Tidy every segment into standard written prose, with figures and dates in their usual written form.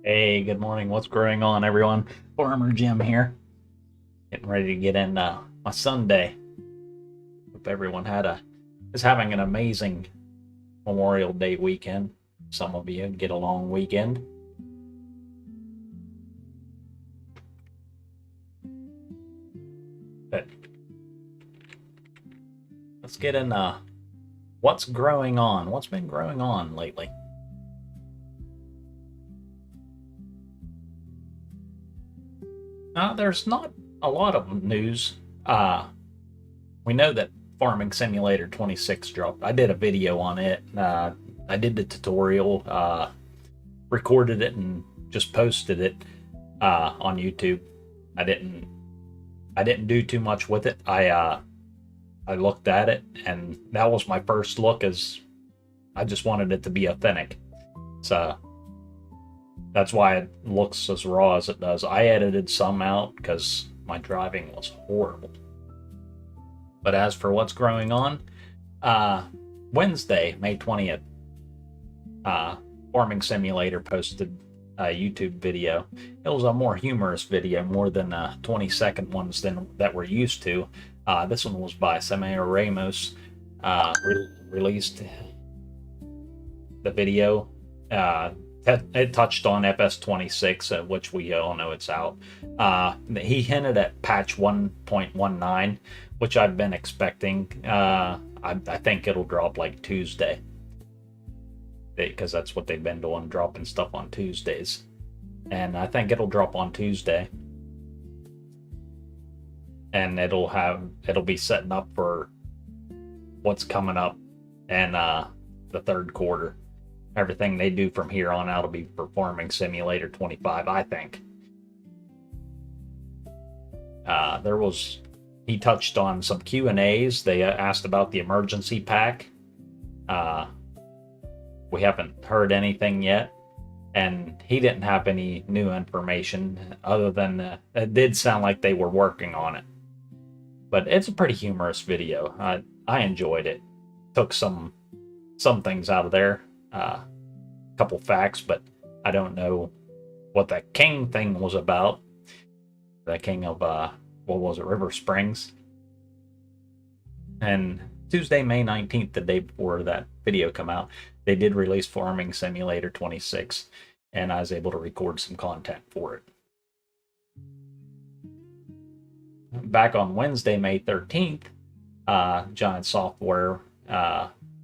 Hey, good morning. What's going on, everyone? Farmer Jim here. Getting ready to get in my Sunday. Hope everyone is having an amazing Memorial Day weekend. Some of you get a long weekend. But let's get in what's growing on. What's been growing on lately? There's not a lot of news. We know that Farming Simulator 26 dropped. I did a video on it. I did the tutorial, recorded it, and just posted it on YouTube. I didn't do too much with it. I looked at it, and that was my first look. As I just wanted it to be authentic. So that's why it looks as raw as it does. I edited some out because my driving was horrible. But as for what's growing on, Wednesday, May 20th, Farming Simulator posted a YouTube video. It was a more humorous video, more than 20-second ones than that we're used to. This one was by Samir Ramos. Released the video. It touched on FS26, which we all know it's out. He hinted at patch 1.19, which I've been expecting. I think it'll drop like Tuesday, because that's what they've been doing, dropping stuff on Tuesdays. And I think it'll drop on Tuesday. And it'll be setting up for what's coming up in the third quarter. Everything they do from here on out will be for Farming Simulator 25, I think. He touched on some Q&As. They asked about the emergency pack. We haven't heard anything yet, and he didn't have any new information other than it did sound like they were working on it. But it's a pretty humorous video. I enjoyed it. Took some things out of there. Couple facts, but I don't know what that king thing was about. The king of what was it, River Springs. And Tuesday, May 19th, the day before that video come out, they did release Farming Simulator 26, and I was able to record some content for it. Back on Wednesday, May 13th, Giant Software,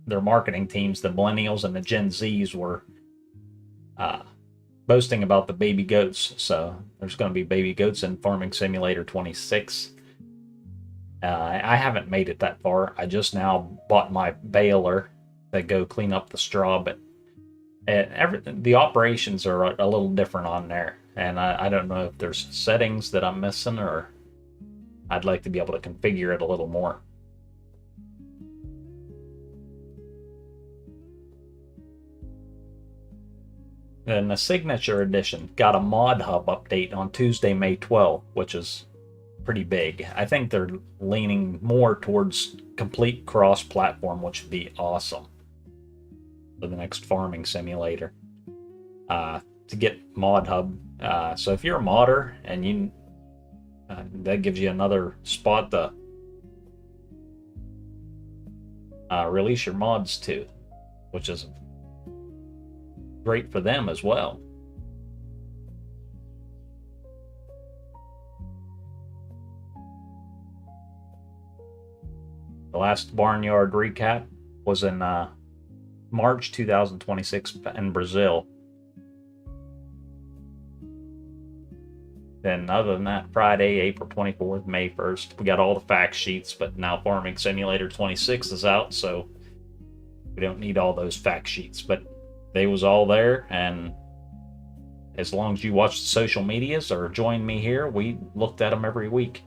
their marketing teams, the millennials and the Gen Zs, were boasting about the baby goats. So there's going to be baby goats in Farming Simulator 26. I haven't made it that far. I just now bought my baler to go clean up the straw, but the operations are a little different on there, and I don't know if there's settings that I'm missing, or I'd like to be able to configure it a little more. And the Signature Edition got a Mod Hub update on Tuesday, May 12th, which is pretty big. I think they're leaning more towards complete cross-platform, which would be awesome for the next Farming Simulator. To get Mod Hub, so if you're a modder and you that gives you another spot to release your mods to, which is great for them as well. The last Barnyard recap was in March 2026 in Brazil. Then other than that, Friday, April 24th, May 1st, we got all the fact sheets, but now Farming Simulator 26 is out, so we don't need all those fact sheets. But they was all there, and as long as you watch the social medias or join me here, we looked at them every week.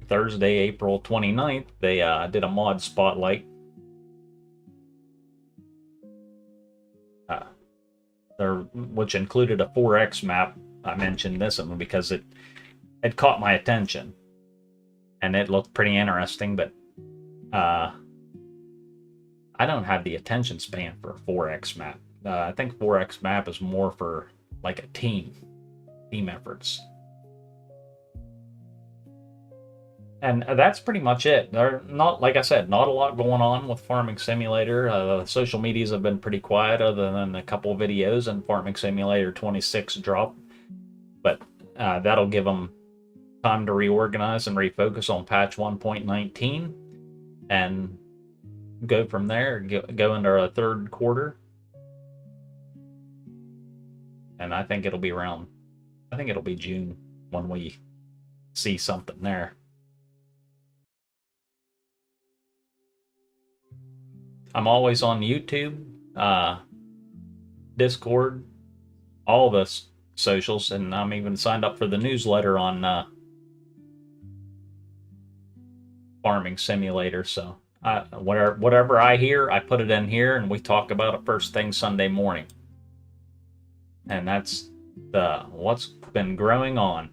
Thursday, April 29th, they did a mod spotlight. Which included a 4X map. I mentioned this one because it caught my attention, and it looked pretty interesting. But I don't have the attention span for a 4X map. I think 4X map is more for like a team efforts. And that's pretty much it. There, not like I said, not a lot going on with Farming Simulator. Social medias have been pretty quiet, other than a couple videos and Farming Simulator 26 drop. But that'll give them time to reorganize and refocus on patch 1.19, and go from there. Go into our third quarter, and I think it'll be around. I think it'll be June when we see something there. I'm always on YouTube, Discord, all the socials, and I'm even signed up for the newsletter on Farming Simulator. So whatever I hear, I put it in here, and we talk about it first thing Sunday morning. And that's what's been growing on.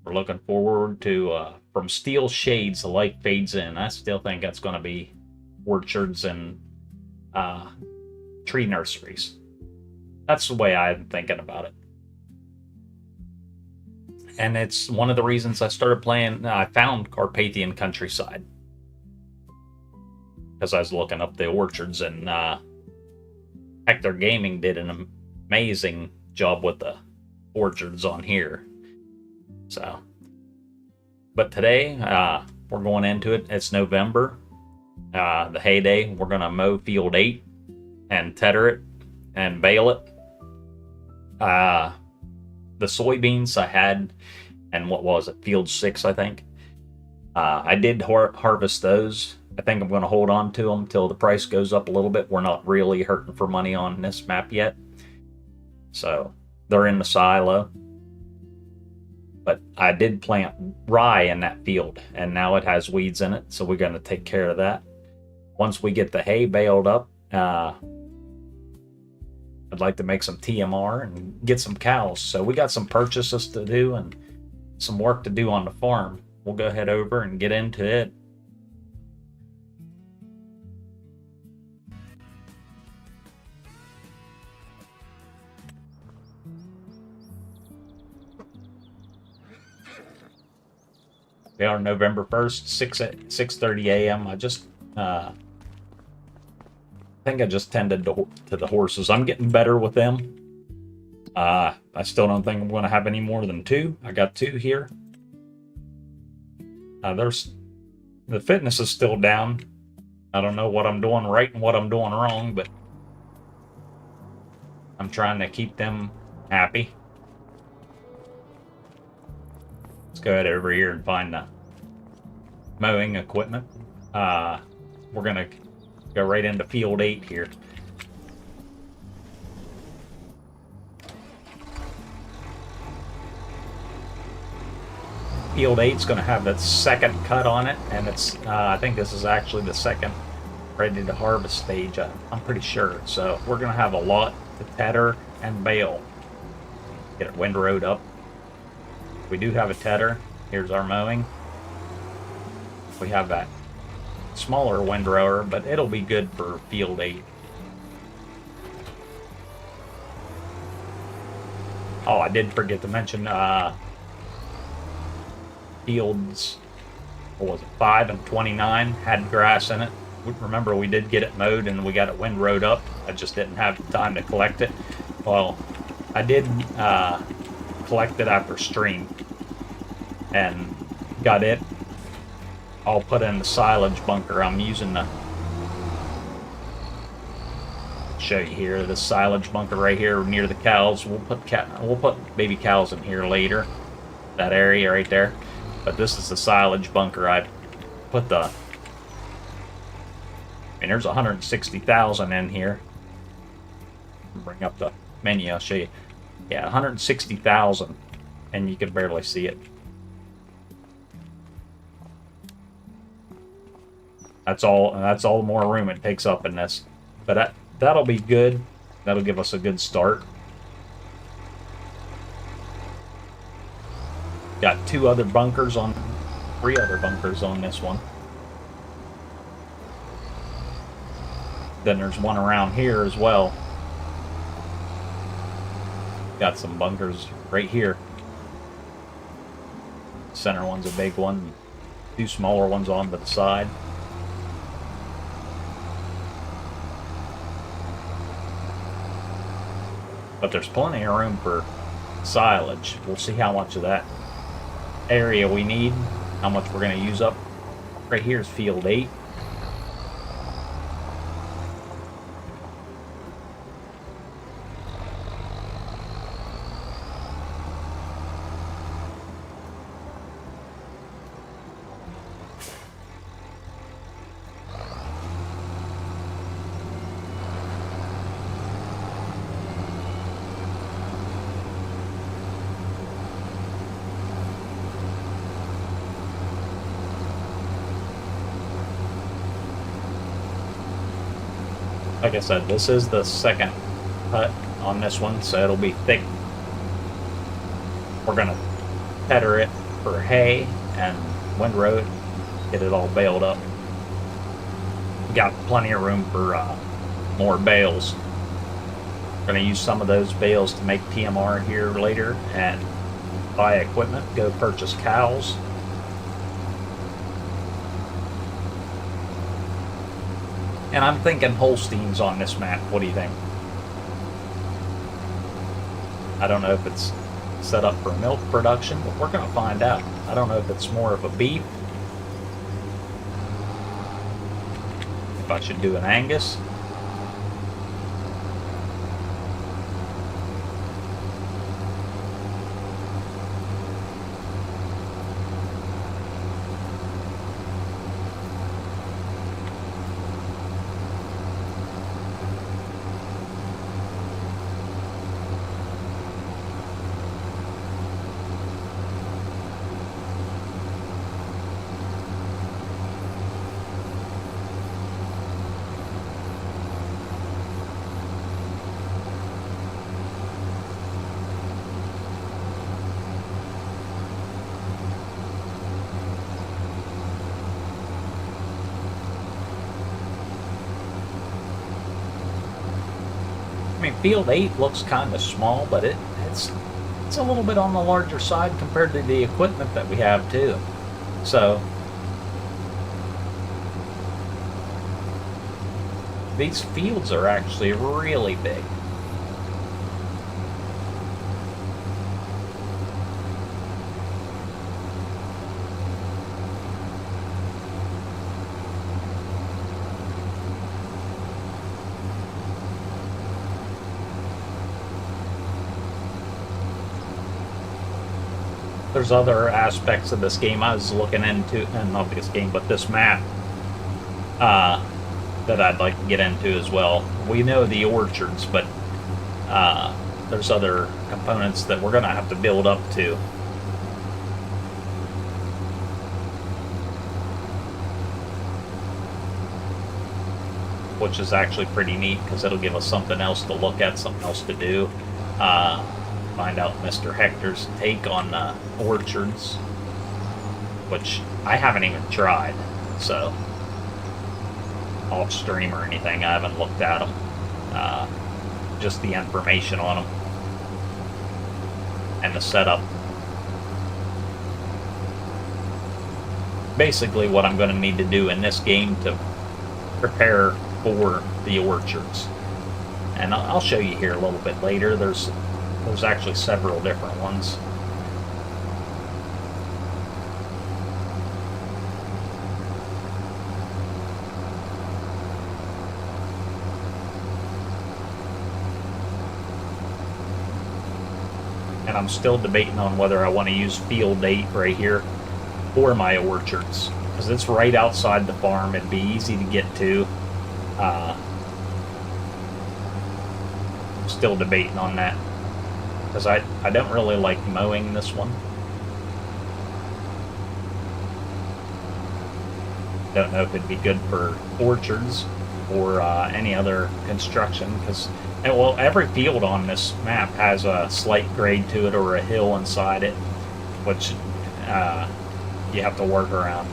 We're looking forward to From Steel Shades, The Light Fades In. I still think that's going to be orchards and tree nurseries. That's the way I'm thinking about it. And it's one of the reasons I started playing. I found Carpathian Countryside because I was looking up the orchards, and Hector Gaming did an amazing job with the orchards on here. So, but today we're going into it. It's November, the heyday. We're going to mow Field 8 and tether it and bale it. The soybeans I had, and what was it, Field 6, I think. I did harvest those. I think I'm going to hold on to them till the price goes up a little bit. We're not really hurting for money on this map yet. So they're in the silo. But I did plant rye in that field, and now it has weeds in it, so we're going to take care of that. Once we get the hay baled up, I'd like to make some TMR and get some cows. So we got some purchases to do and some work to do on the farm. We'll go head over and get into it. We are November 1st, 6:30 a.m. I just think I just tended to the horses. I'm getting better with them. I still don't think I'm going to have any more than 2. I got 2 here. The fitness is still down. I don't know what I'm doing right and what I'm doing wrong, but I'm trying to keep them happy. Let's go ahead over here and find the mowing equipment. We're going to go right into Field 8 here. Field 8 is going to have that second cut on it, and it's I think this is actually the second ready to harvest stage. I'm pretty sure. So we're going to have a lot to tether and bale. Get it windrowed up. We do have a tether. Here's our mowing. We have that smaller windrower, but it'll be good for Field 8. Oh, I did forget to mention Fields, what was it, 5 and 29 had grass in it. Remember, we did get it mowed and we got it windrowed up. I just didn't have time to collect it. Well, I did collect it after stream and got it all put in the silage bunker. I'm using the, show you here, the silage bunker right here near the cows. We'll put baby cows in here later, that area right there. But this is the silage bunker. I put the, and there's 160,000 in here. Bring up the menu, I'll show you. Yeah, 160,000, and you can barely see it. That's all more room it takes up in this. But that'll be good. That'll give us a good start. Got 3 other bunkers on this one. Then there's one around here as well. Got some bunkers right here. Center one's a big one. Two smaller ones on to the side. But there's plenty of room for silage. We'll see how much of that area we need, how much we're going to use up. Right here is field 8. Like I said, this is the second cut on this one, so it'll be thick. We're gonna tether it for hay and windrow it, get it all baled up. We got plenty of room for more bales. We're gonna use some of those bales to make TMR here later and buy equipment, go purchase cows. And I'm thinking Holsteins on this map. What do you think? I don't know if it's set up for milk production, but we're going to find out. I don't know if it's more of a beef. If I should do an Angus. I mean, field 8 looks kind of small, but it's a little bit on the larger side compared to the equipment that we have too. So these fields are actually really big. There's other aspects of this game I was looking into, and not this game, but this map, that I'd like to get into as well. We know the orchards, but there's other components that we're going to have to build up to. Which is actually pretty neat, because it'll give us something else to look at, something else to do. Find out Mr. Hector's take on orchards, which I haven't even tried, so off stream or anything, I haven't looked at them. Just the information on them and the setup. Basically what I'm going to need to do in this game to prepare for the orchards. And I'll show you here a little bit later. There's actually several different ones. And I'm still debating on whether I want to use field 8 right here or my orchards, because it's right outside the farm. It'd be easy to get to. I'm still debating on that, because I don't really like mowing this one. Don't know if it'd be good for orchards or any other construction, because well, every field on this map has a slight grade to it or a hill inside it, which you have to work around.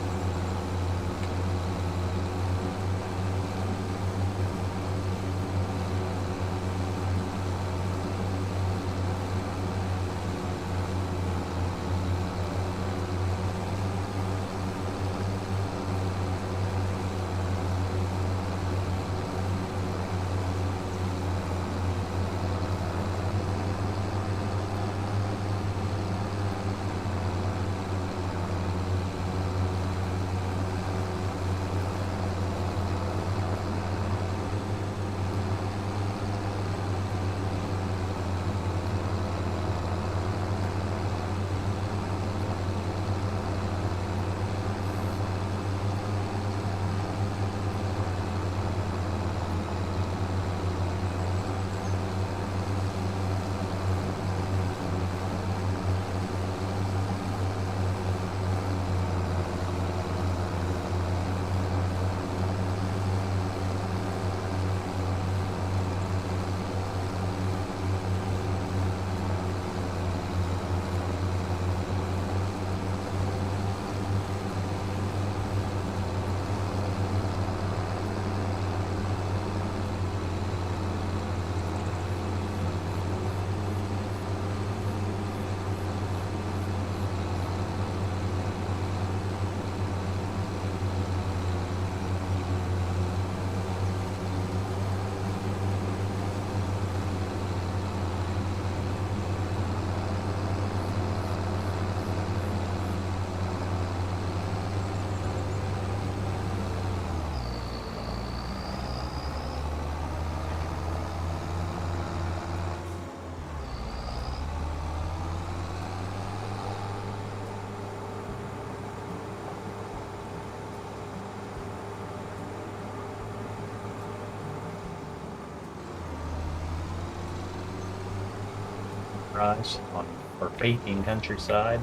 sunrise on Carpathian Countryside.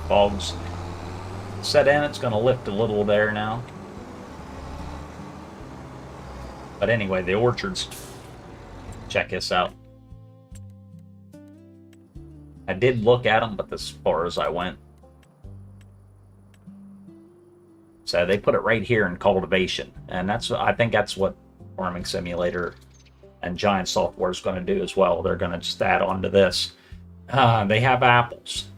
Fog's set in. It's going to lift a little there now. But anyway, the orchards. Check this out. I did look at them, but as far as I went. So they put it right here in cultivation, and I think that's what Farming Simulator and Giant Software is going to do as well. They're going to just add on to this. They have apples.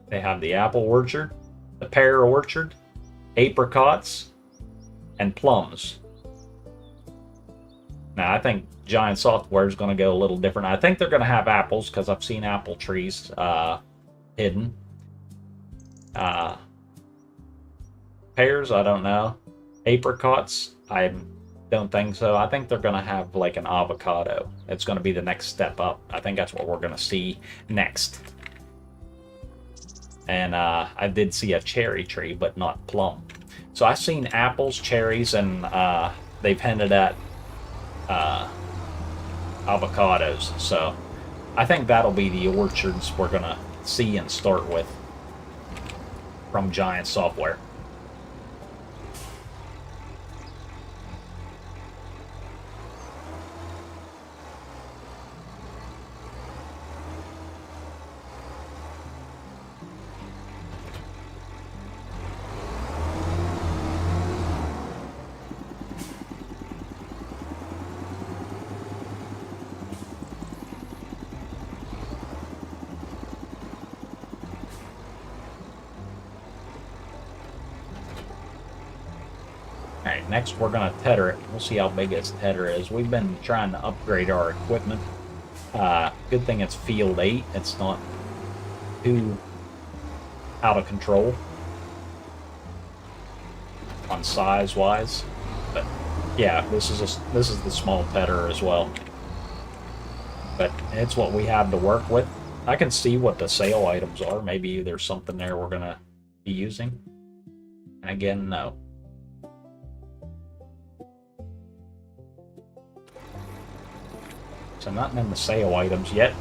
They have the apple orchard, the pear orchard, apricots, and plums. Now, I think Giant Software is going to go a little different. I think they're going to have apples, because I've seen apple trees hidden. Pears, I don't know. Apricots, I don't think so. I think they're going to have like an avocado. It's going to be the next step up. I think that's what we're going to see next. And I did see a cherry tree, but not plum. So I've seen apples, cherries, and they've hinted at avocados. So I think that'll be the orchards we're going to see and start with from Giant Software. Alright, next we're going to tether it. We'll see how big its tether is. We've been trying to upgrade our equipment. Good thing it's Field 8. It's not too out of control on size-wise. But yeah, this is the small tether as well. But it's what we have to work with. I can see what the sale items are. Maybe there's something there we're going to be using. And again, no. So nothing in the sale items yet.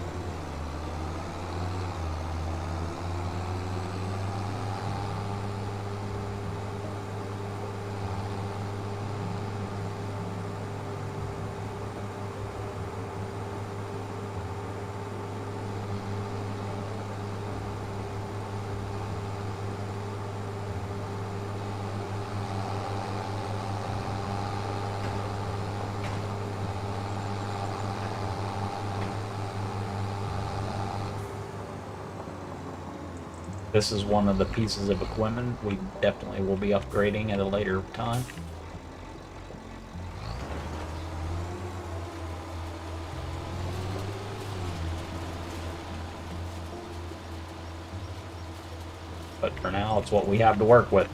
This is one of the pieces of equipment we definitely will be upgrading at a later time. But for now, it's what we have to work with.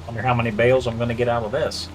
Wonder how many bales I'm going to get out of this.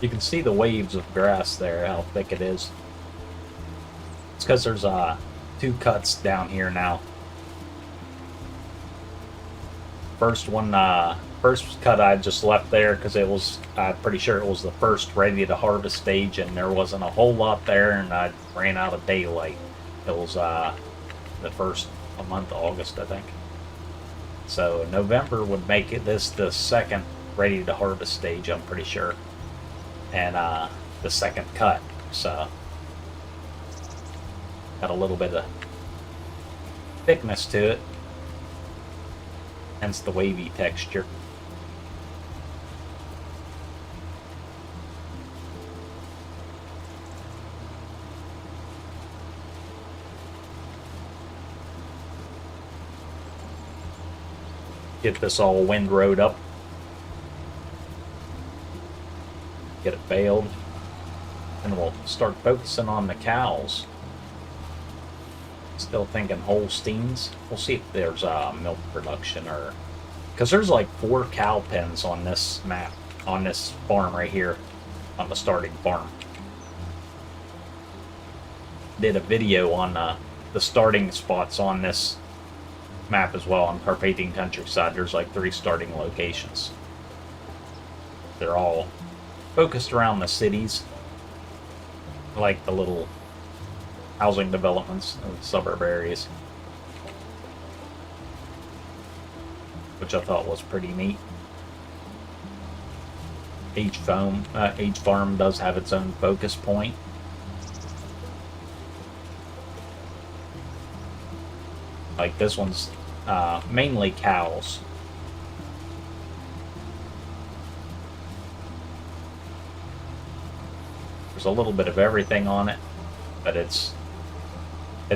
You can see the waves of grass there, how thick it is. It's because there's two cuts down here now. First one, first cut I just left there because it was, I'm pretty sure it was the first ready to harvest stage, and there wasn't a whole lot there, and I ran out of daylight. It was the first month of August, I think. So November would make it this the second ready to harvest stage, I'm pretty sure, and the second cut. So got a little bit of thickness to it, hence the wavy texture. Get this all windrowed up. Get it baled. And we'll start focusing on the cows. Still thinking Holsteins. We'll see if there's milk production, or because there's like 4 cow pens on this map, on this farm right here, on the starting farm. Did a video on the starting spots on this map as well, on Carpathian Countryside. There's like 3 starting locations. They're all focused around the cities, like the little housing developments and suburb areas, which I thought was pretty neat. Each farm does have its own focus point. Like this one's mainly cows. There's a little bit of everything on it, but it's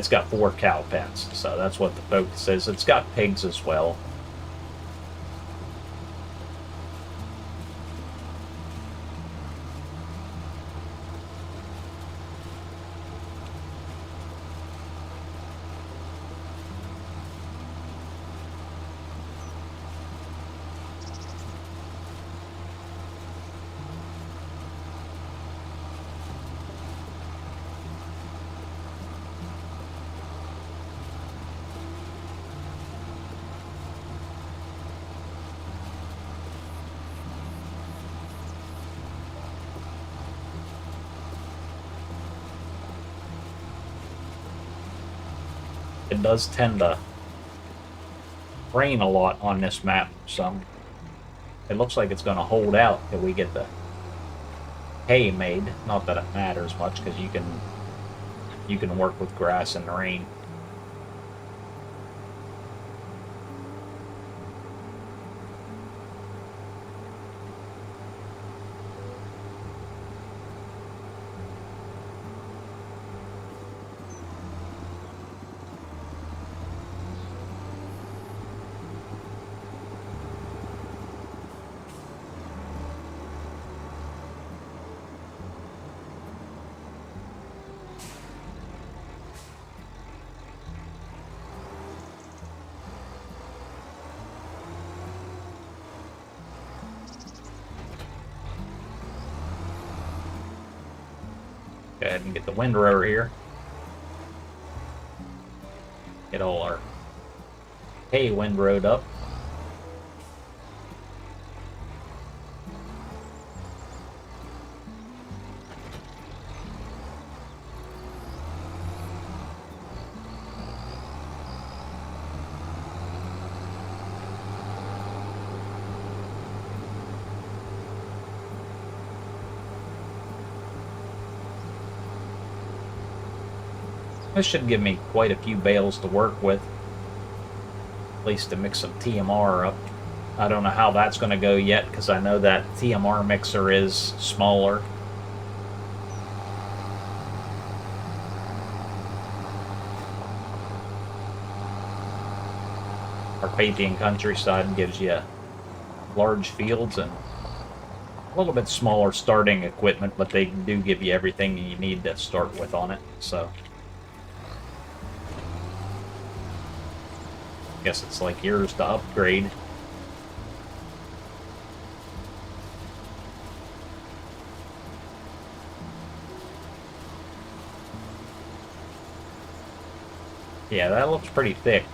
got 4 cow pens, so that's what the focus is. It's got pigs as well. It does tend to rain a lot on this map, so it looks like it's going to hold out till we get the hay made. Not that it matters much, because you can work with grass in the rain. Go ahead and get the windrower here. Get all our hay windrowed up. This should give me quite a few bales to work with, at least to mix some TMR up. I don't know how that's going to go yet, because I know that TMR mixer is smaller. Carpathian Countryside gives you large fields and a little bit smaller starting equipment, but they do give you everything you need to start with on it, so guess it's like yours to upgrade. Yeah, that looks pretty thick.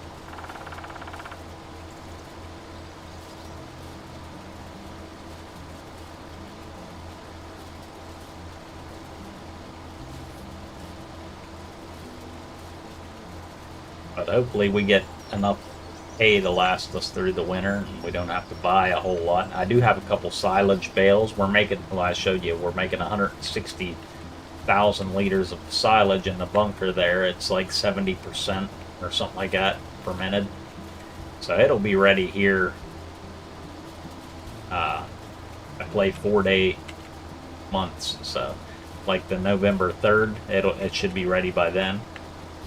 But hopefully we get enough hay to last us through the winter and we don't have to buy a whole lot. I do have a couple silage bales. We're making, well, I showed you, we're making 160,000 liters of silage in the bunker there. It's like 70% or something like that fermented. So it'll be ready here. I play 4-day months, so like the November 3rd, it should be ready by then.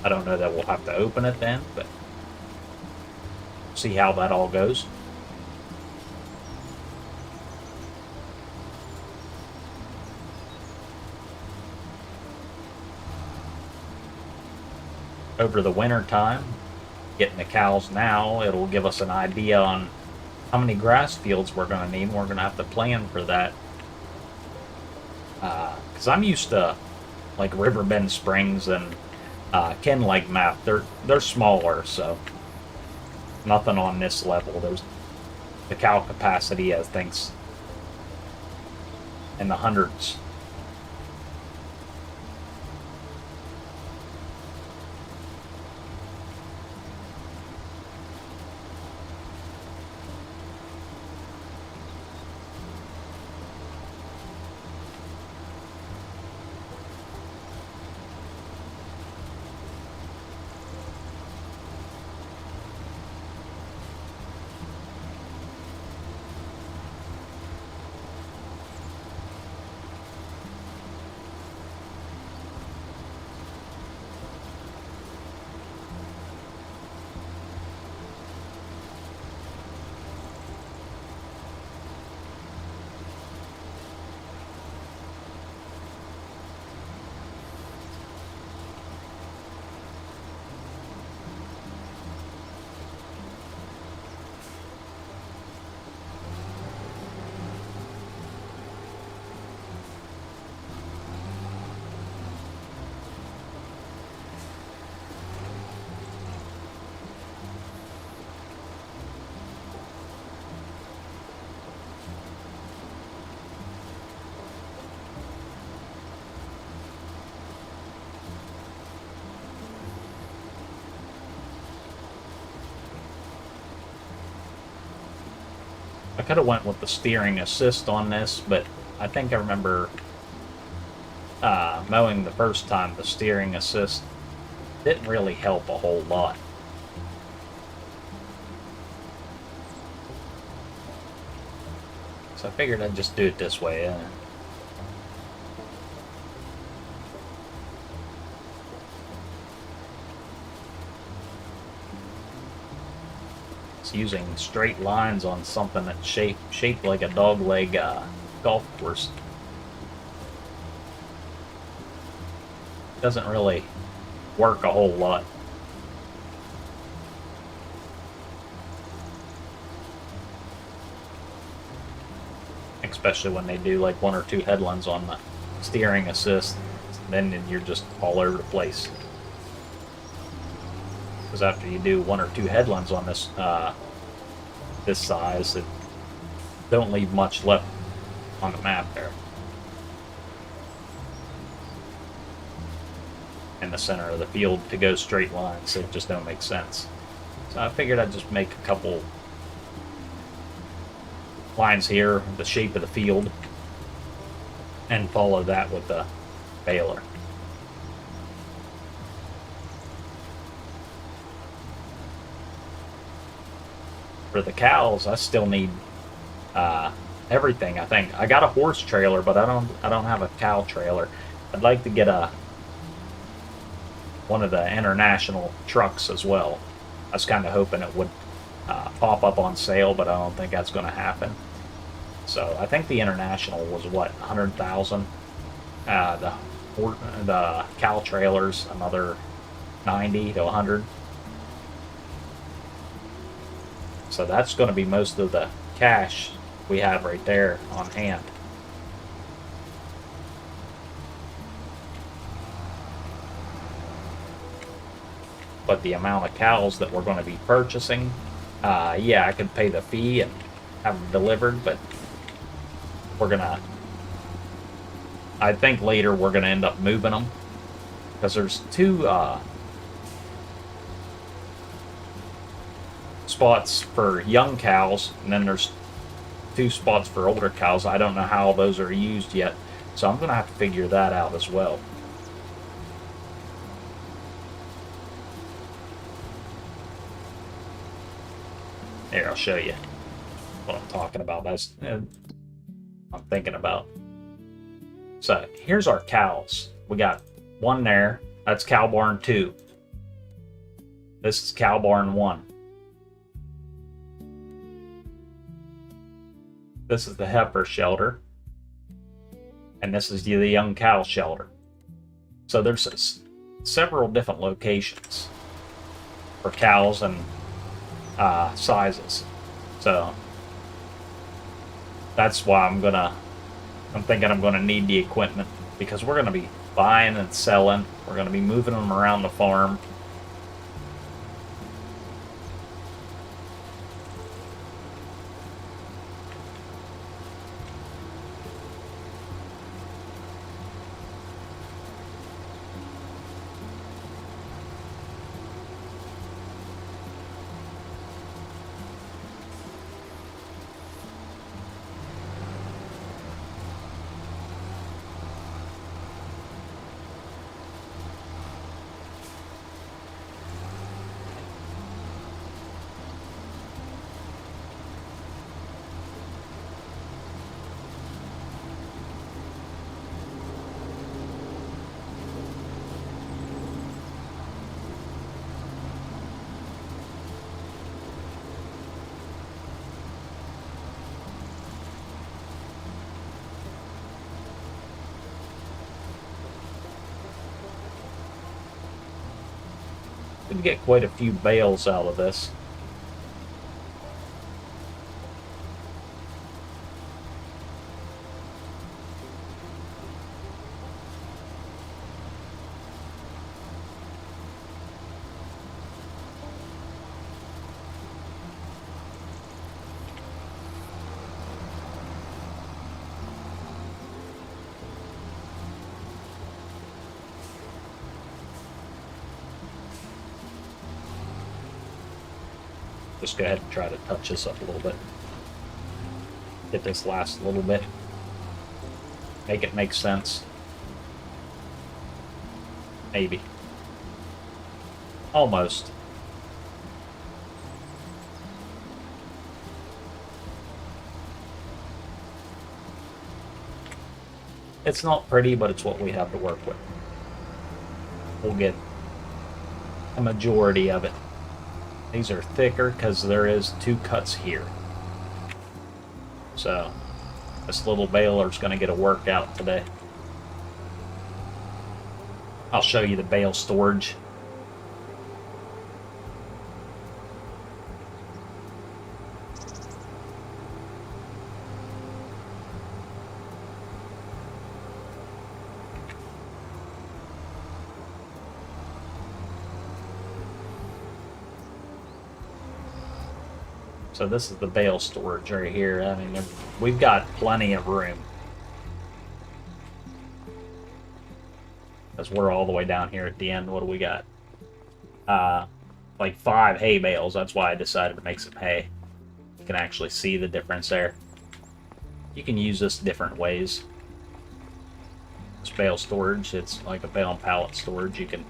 I don't know that we'll have to open it then, but see how that all goes. Over the winter time, getting the cows now, it'll give us an idea on how many grass fields we're going to need. We're going to have to plan for that. Because I'm used to like Riverbend Springs and Ken Lake map. They're smaller, so nothing on this level. There's the cow capacity, I think's in the hundreds. I could have went with the steering assist on this, but I think I remember mowing the first time, the steering assist didn't really help a whole lot. So I figured I'd just do it this way. It's using straight lines on something that's shaped like a dogleg golf course. Doesn't really work a whole lot. Especially when they do like 1 or 2 headlands on the steering assist, then you're just all over the place. Because after you do 1 or 2 headlands on this this size, it don't leave much left on the map there. In the center of the field to go straight lines, it just don't make sense. So I figured I'd just make a couple lines here, the shape of the field, and follow that with the baler. For the cows, I still need everything. I think I got a horse trailer, but I don't have a cow trailer. I'd like to get one of the international trucks as well. I was kind of hoping it would pop up on sale, but I don't think that's going to happen. So I think the international was what, 100,000. The cow trailers another 90 to 100. So that's going to be most of the cash we have right there on hand. but the amount of cows that we're going to be purchasing, yeah, I could pay the fee and have them delivered, but we're gonna, I think later we're gonna end up moving them, because there's two spots for young cows, and then there's two spots for older cows. I don't know how those are used yet, so I'm gonna have to figure that out as well. Here, I'll show you what I'm talking about. That's I'm thinking about. So here's our cows. We got one there. That's cow barn 2. This is cow barn 1. This is the heifer shelter. And this is the young cow shelter. So there's several different locations for cows and sizes. So that's why I'm thinking I'm gonna need the equipment, because we're gonna be buying and selling. We're gonna be moving them around the farm. We can get quite a few bales out of this. Just go ahead and try to touch this up a little bit. Get this last a little bit. Make it make sense. Maybe. Almost. It's not pretty, but it's what we have to work with. We'll get a majority of it. These are thicker because there is 2 cuts here. So this little baler's going to get a workout today. I'll show you the bale storage. So this is the bale storage right here. I mean, we've got plenty of room. Because we're all the way down here at the end. What do we got? Like 5 hay bales. That's why I decided to make some hay. You can actually see the difference there. You can use this different ways. This bale storage, it's like a bale and pallet storage. You can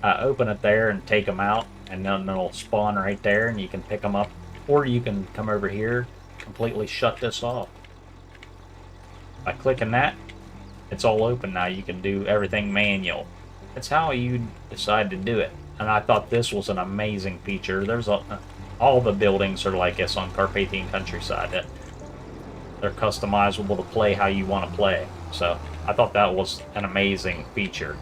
open it there and take them out, and then they'll spawn right there, and you can pick them up. Or you can come over here, completely shut this off. By clicking that, it's all open now. You can do everything manual. It's how you decide to do it. And I thought this was an amazing feature. There's all the buildings are like this on Carpathian Countryside. They're customizable to play how you want to play. So I thought that was an amazing feature.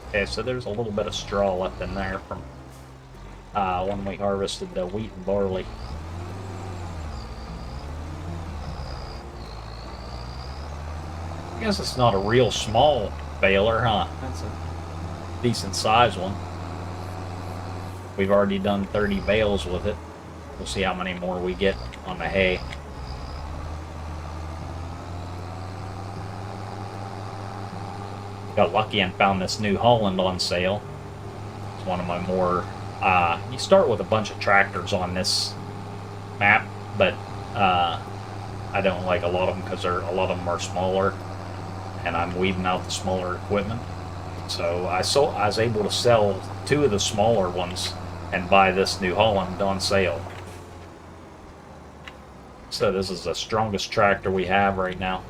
Okay, so there's a little bit of straw left in there from when we harvested the wheat and barley. I guess it's not a real small baler, huh? That's a decent sized one. We've already done 30 bales with it. We'll see how many more we get on the hay. Got lucky and found this New Holland on sale. It's one of my more... you start with a bunch of tractors on this map, but I don't like a lot of them because a lot of them are smaller, and I'm weeding out the smaller equipment. So I was able to sell 2 of the smaller ones and buy this New Holland on sale. So this is the strongest tractor we have right now.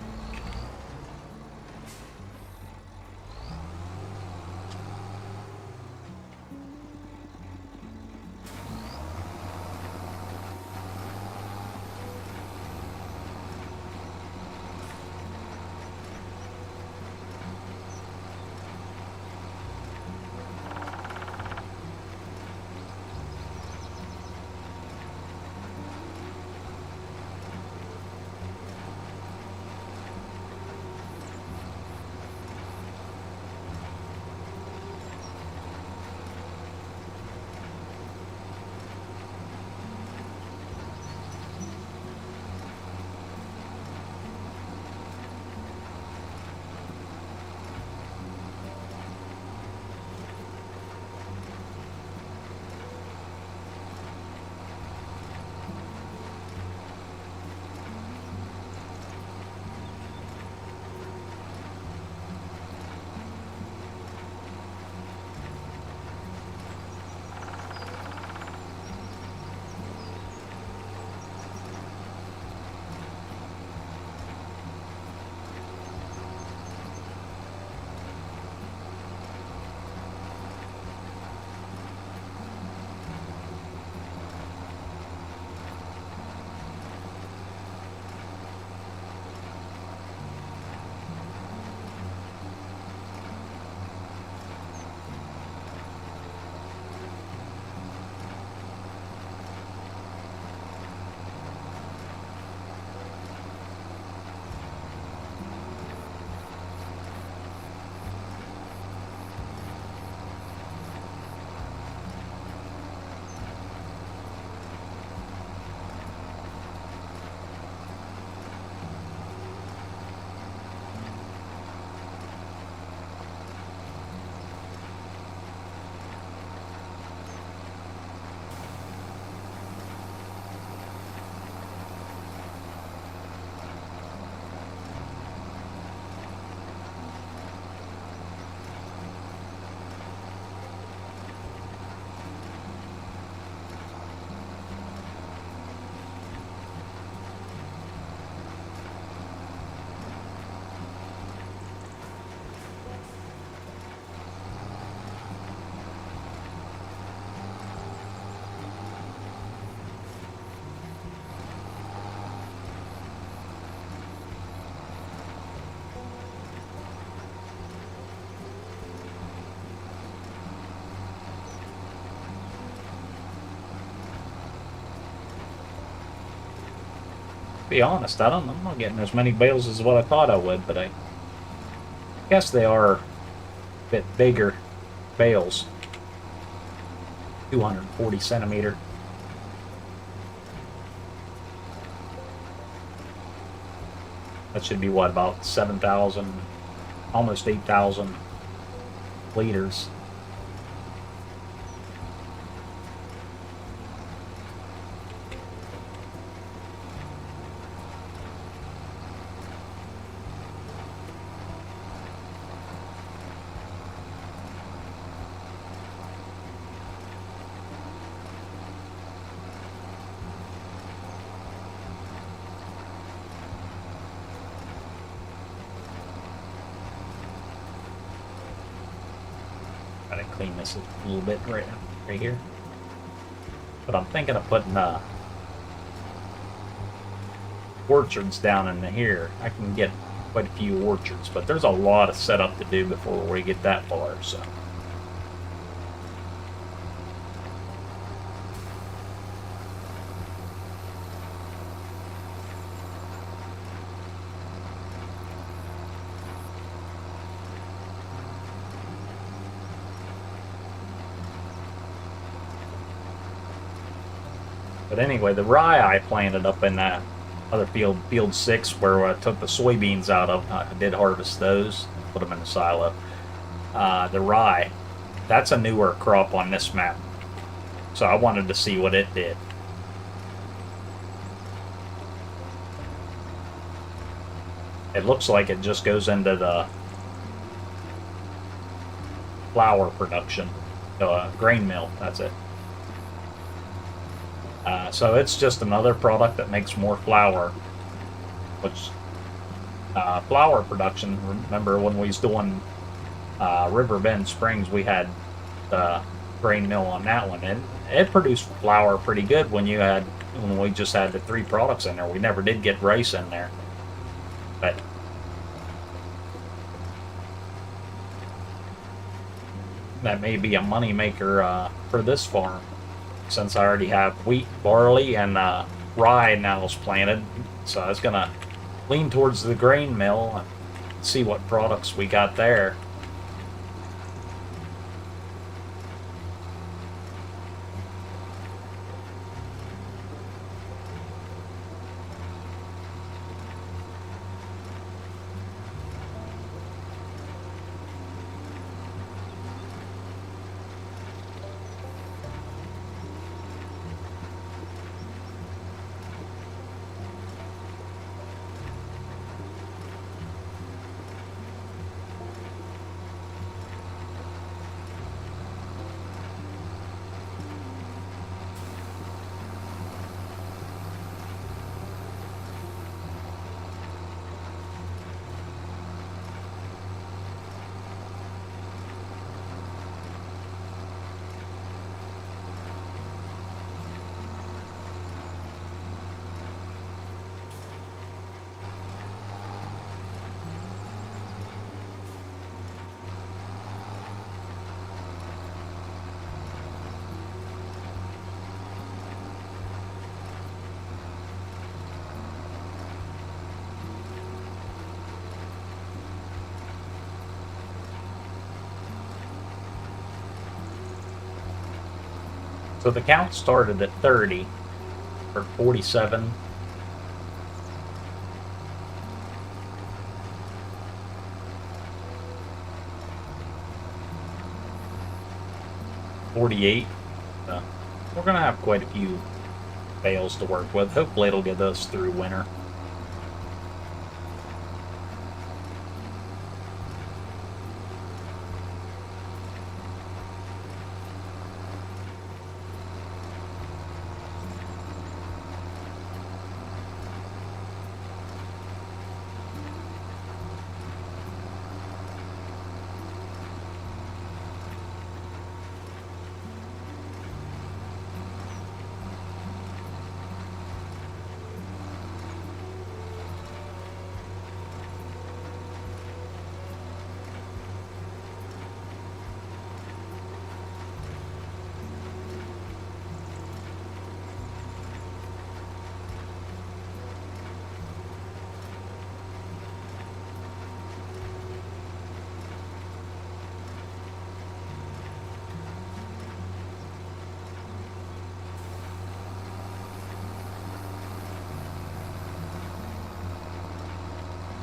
Be honest, I'm not getting as many bales as what I thought I would, but I guess they are a bit bigger bales. 240 centimeter. That should be what, about 7,000, almost 8,000 liters. Gotta clean this a little bit right here. But I'm thinking of putting orchards down in here. I can get quite a few orchards, but there's a lot of setup to do before we get that far. So But anyway, the rye I planted up in that other field, field 6, where I took the soybeans out of, I did harvest those, put them in the silo. The rye, that's a newer crop on this map. So I wanted to see what it did. It looks like it just goes into the flour production, grain mill, that's it. So it's just another product that makes more flour, which flour production, remember when we was doing River Bend Springs, we had the grain mill on that one, and it produced flour pretty good when we just had the 3 products in there. We never did get rice in there, but that may be a money maker for this farm, since I already have wheat, barley, and rye now is planted. So I was gonna lean towards the grain mill and see what products we got there. So the count started at 30 or 47. $48. We're gonna have quite a few bales to work with. Hopefully it'll get us through winter.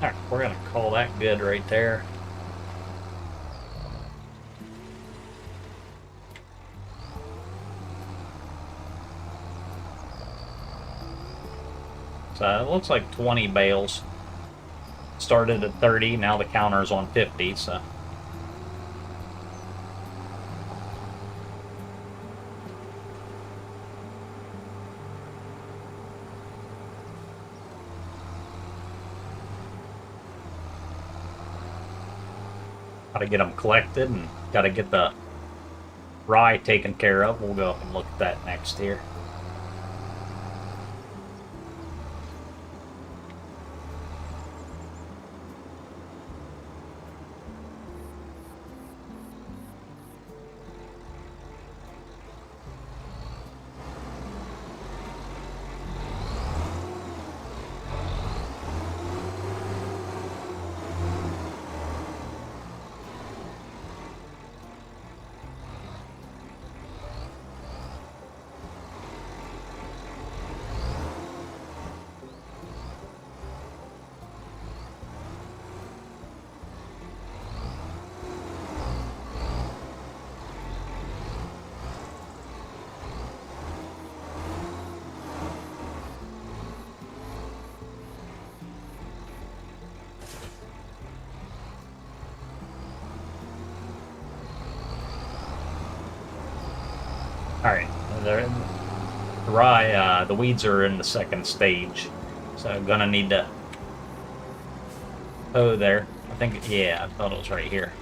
Alright, we're gonna call that good right there. So it looks like 20 bales. Started at 30, now the counter's on 50, so. Gotta get them collected and gotta get the rye taken care of. We'll go up and look at that next here. Alright, the rye, the weeds are in the second stage, so I'm gonna need to... Oh, there. I think, yeah, I thought it was right here.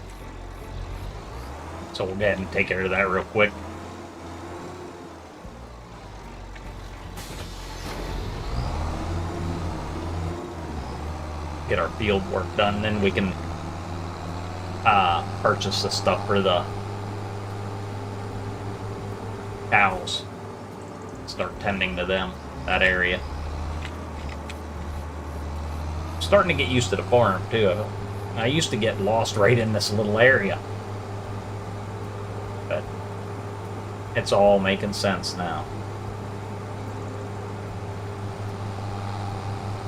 So we'll go ahead and take care of that real quick. Get our field work done, then we can purchase the stuff for the cows. Start tending to them, that area. I'm starting to get used to the farm too. I used to get lost right in this little area, but it's all making sense now.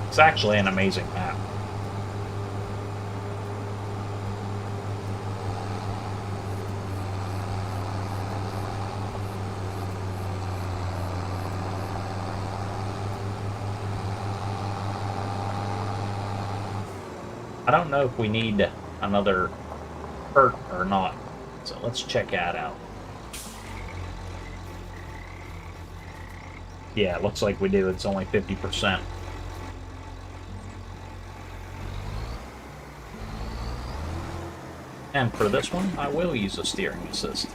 It's actually an amazing map. I don't know if we need another hurt or not, so let's check that out. Yeah, it looks like we do. It's only 50%. And for this one, I will use a steering assist.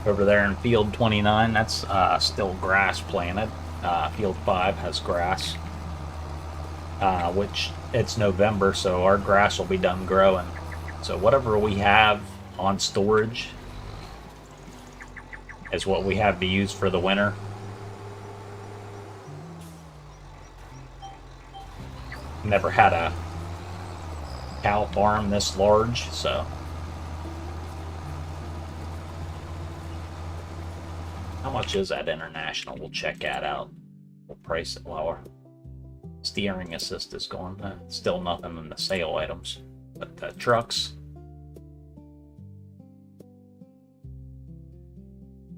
Over there in field 29, that's still grass planted. Field 5 has grass, which it's November, so our grass will be done growing. So whatever we have on storage is what we have to use for the winter. Never had a cow farm this large, so... How much is that international? We'll check that out. We'll price it lower. Steering assist is going. Still nothing in the sale items. But the trucks.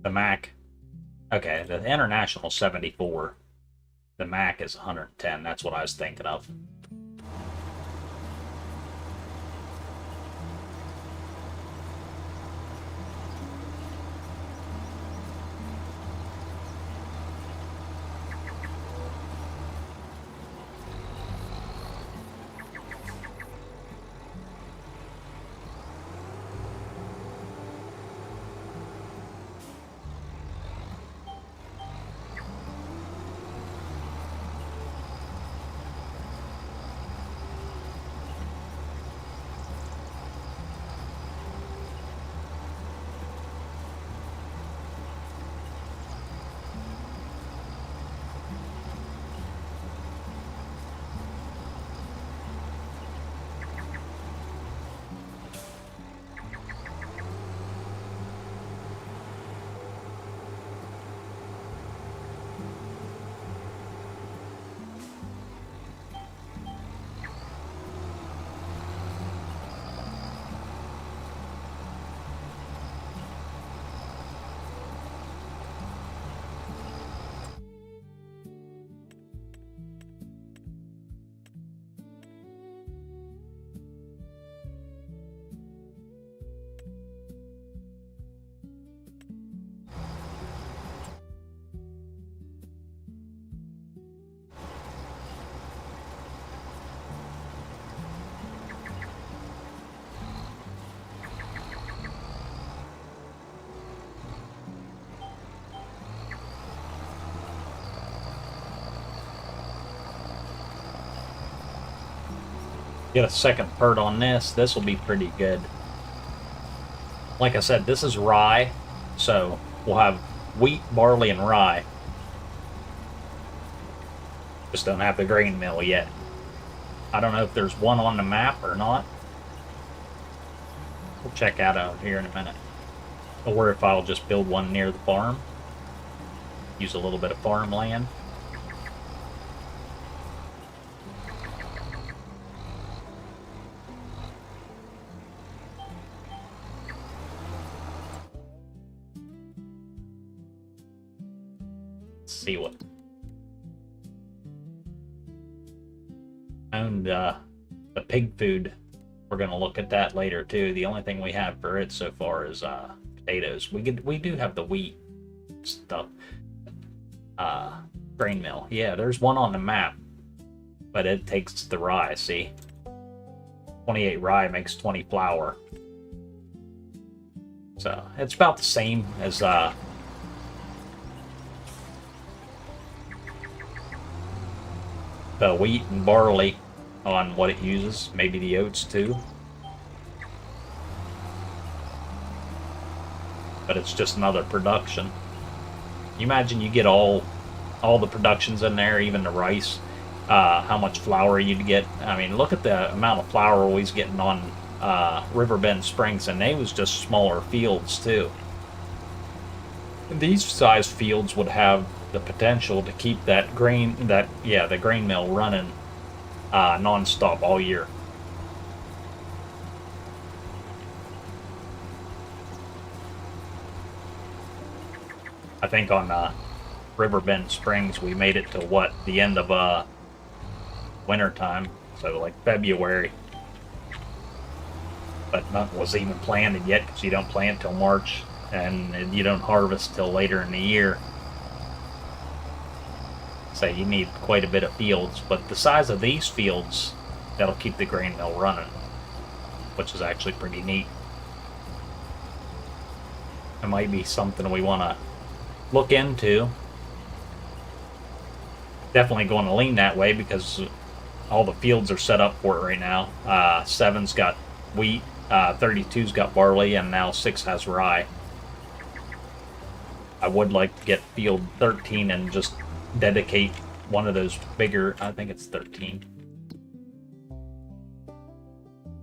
The Mac. Okay, the international 74. The Mac is 110. That's what I was thinking of. Get a second pert on this. This will be pretty good. Like I said, this is rye, so we'll have wheat, barley, and rye. Just don't have the grain mill yet. I don't know if there's one on the map or not. We'll check out here in a minute. Or if I'll just build one near the farm. Use a little bit of farmland. Let's see what owned the pig food. We're gonna look at that later too. The only thing we have for it so far is potatoes. We do have the wheat stuff. Grain mill. Yeah, there's one on the map, but it takes the rye. See, 28 rye makes 20 flour. So it's about the same as the wheat and barley on what it uses. Maybe the oats too. But it's just another production. You imagine you get all the productions in there, even the rice, how much flour you'd get. I mean, look at the amount of flour we's getting on Riverbend Springs, and they was just smaller fields too. These size fields would have the potential to keep the grain mill running non-stop all year. I think on Riverbend Springs we made it to the end of winter time, so like February, but nothing was even planted yet because you don't plant till March and you don't harvest till later in the year. So you need quite a bit of fields, but the size of these fields, that'll keep the grain mill running, which is actually pretty neat. It might be something we want to look into. Definitely going to lean that way because all the fields are set up for it right now. 7's got wheat, 32's got barley, and now 6 has rye. I would like to get field 13 and just dedicate one of those bigger, I think it's 13.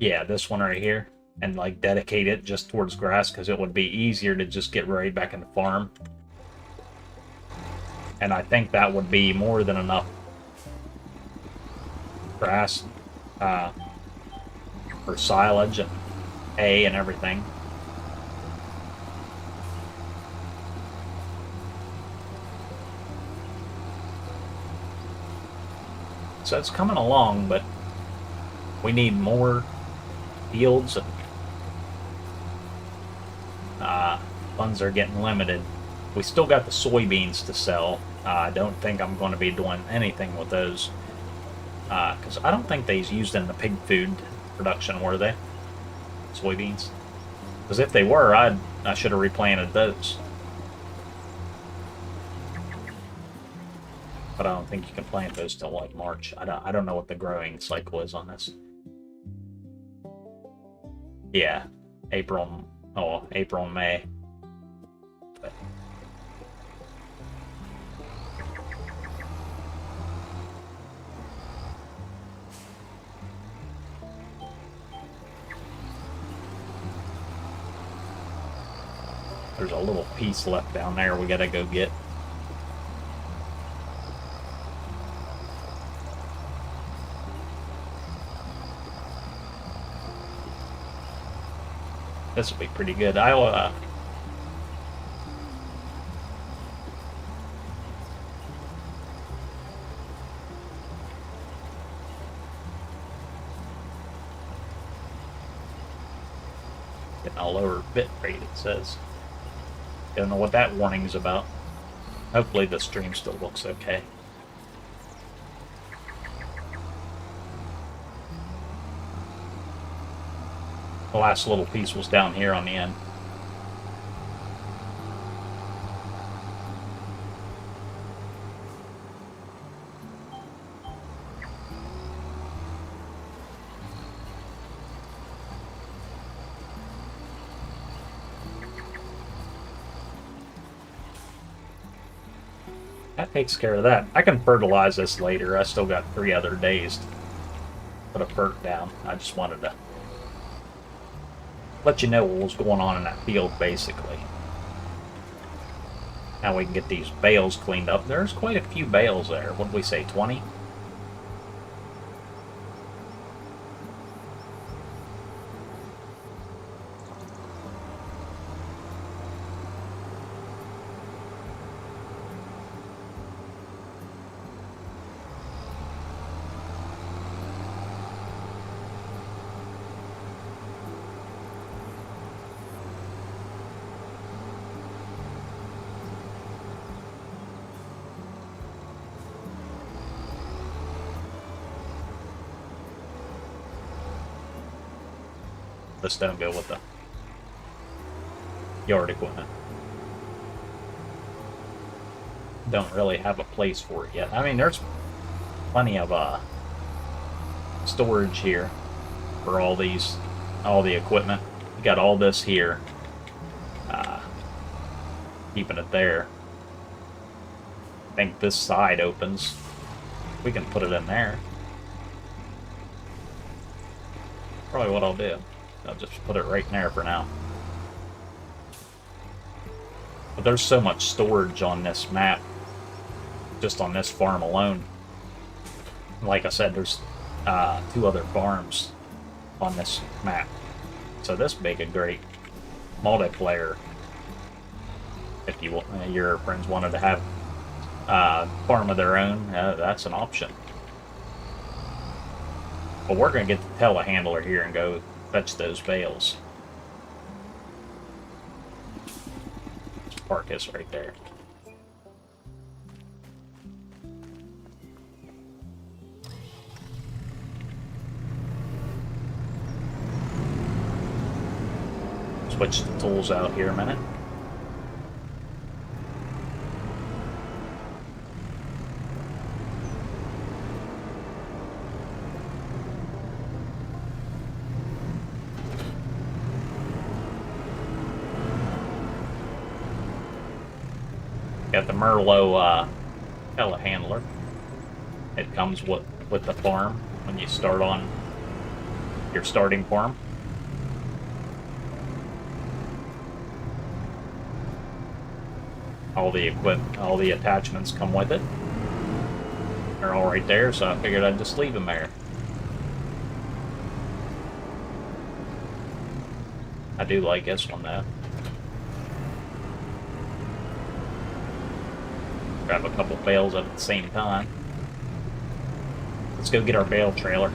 Yeah, this one right here, and like dedicate it just towards grass because it would be easier to just get right back in the farm. And I think that would be more than enough grass for silage and hay and everything. So it's coming along, but we need more fields, and funds are getting limited. We still got the soybeans to sell. I don't think I'm going to be doing anything with those because I don't think they's used in the pig food production, were they? Soybeans? Because if they were, I should have replanted those. But I don't think you can plant those till like March. I don't know what the growing cycle is on this. Yeah, April and May. But there's a little piece left down there we gotta go get. This will be pretty good. Getting a lower bit rate, it says. Don't know what that warning is about. Hopefully the stream still looks okay. The last little piece was down here on the end. That takes care of that. I can fertilize this later. I still got 3 other days to put a fert down. I just wanted to let you know what was going on in that field, basically. Now we can get these bales cleaned up. There's quite a few bales there. What did we say, 20? Let's don't go with the yard equipment. Don't really have a place for it yet. I mean, there's plenty of storage here for all the equipment. We got all this here, keeping it there. I think this side opens. We can put it in there. Probably what I'll do. I'll just put it right in there for now. But there's so much storage on this map, just on this farm alone. Like I said, there's 2 other farms on this map. So this make a great multiplayer. If your friends wanted to have a farm of their own, that's an option. But we're going to get the telehandler here and go fetch those bales. Let's park this right there. Switch the tools out here a minute. Got the Merlot telehandler. It comes with the farm when you start on your starting farm. All the attachments come with it. They're all right there, so I figured I'd just leave them there. I do like this one though. Grab a couple bales at the same time. Let's go get our bale trailer.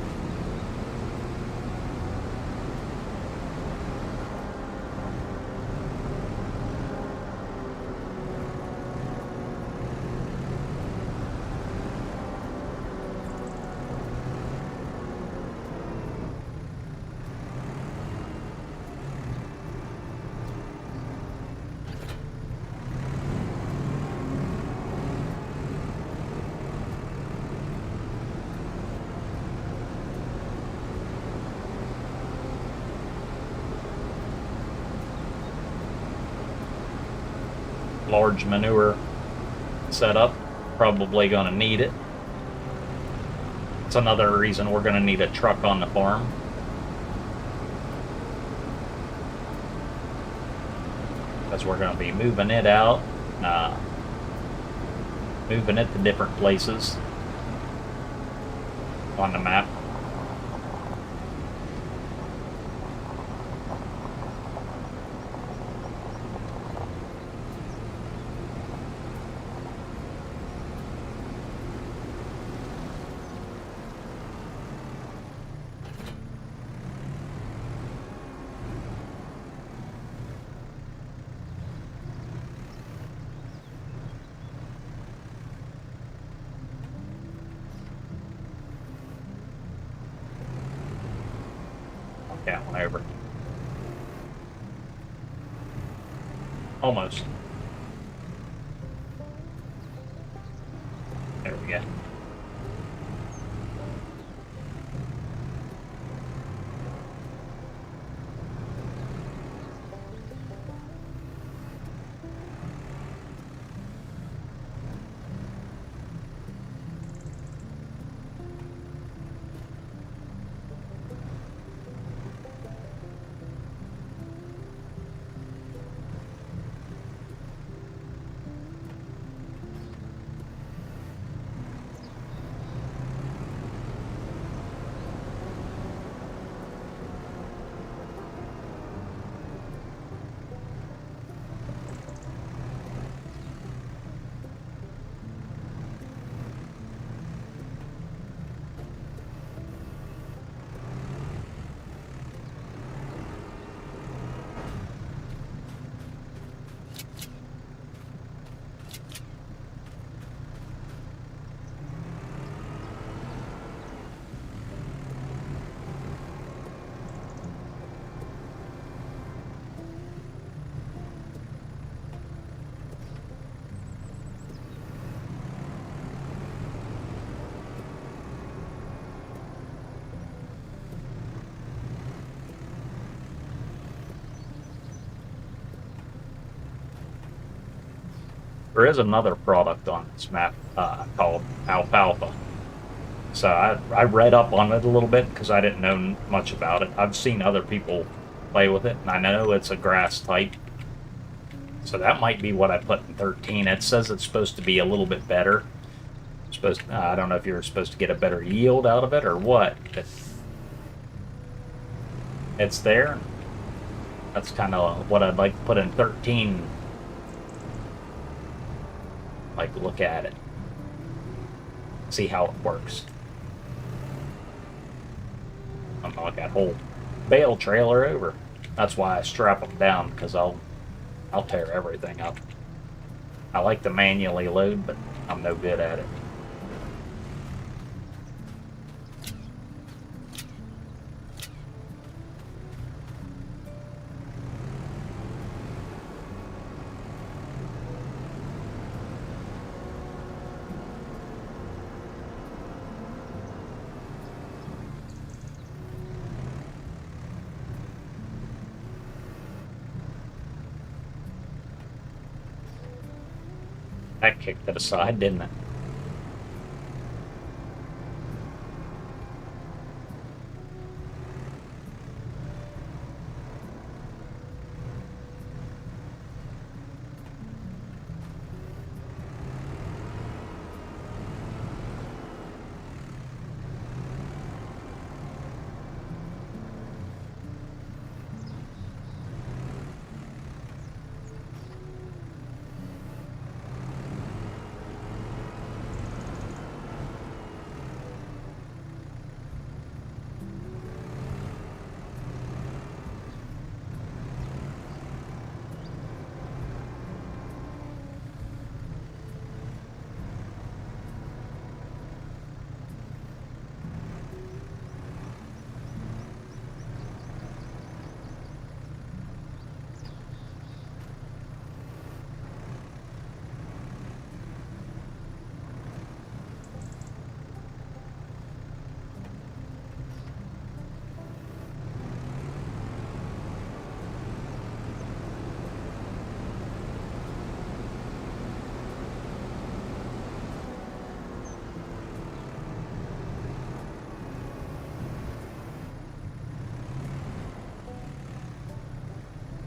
Large manure setup, probably going to need it. It's another reason we're going to need a truck on the farm. Because we're going to be moving it out, moving it to different places on the map. That one over. Almost. There we go. There is another product on this map called alfalfa. So I read up on it a little bit because I didn't know much about it. I've seen other people play with it, and I know it's a grass type. So that might be what I put in 13. It says it's supposed to be a little bit better. I don't know if you're supposed to get a better yield out of it or what, but it's there. That's kind of what I'd like to put in 13. Like, look at it. See how it works. I'm like that whole bale trailer over. That's why I strap them down, because I'll tear everything up. I like to manually load, but I'm no good at it. That kicked it aside, didn't it?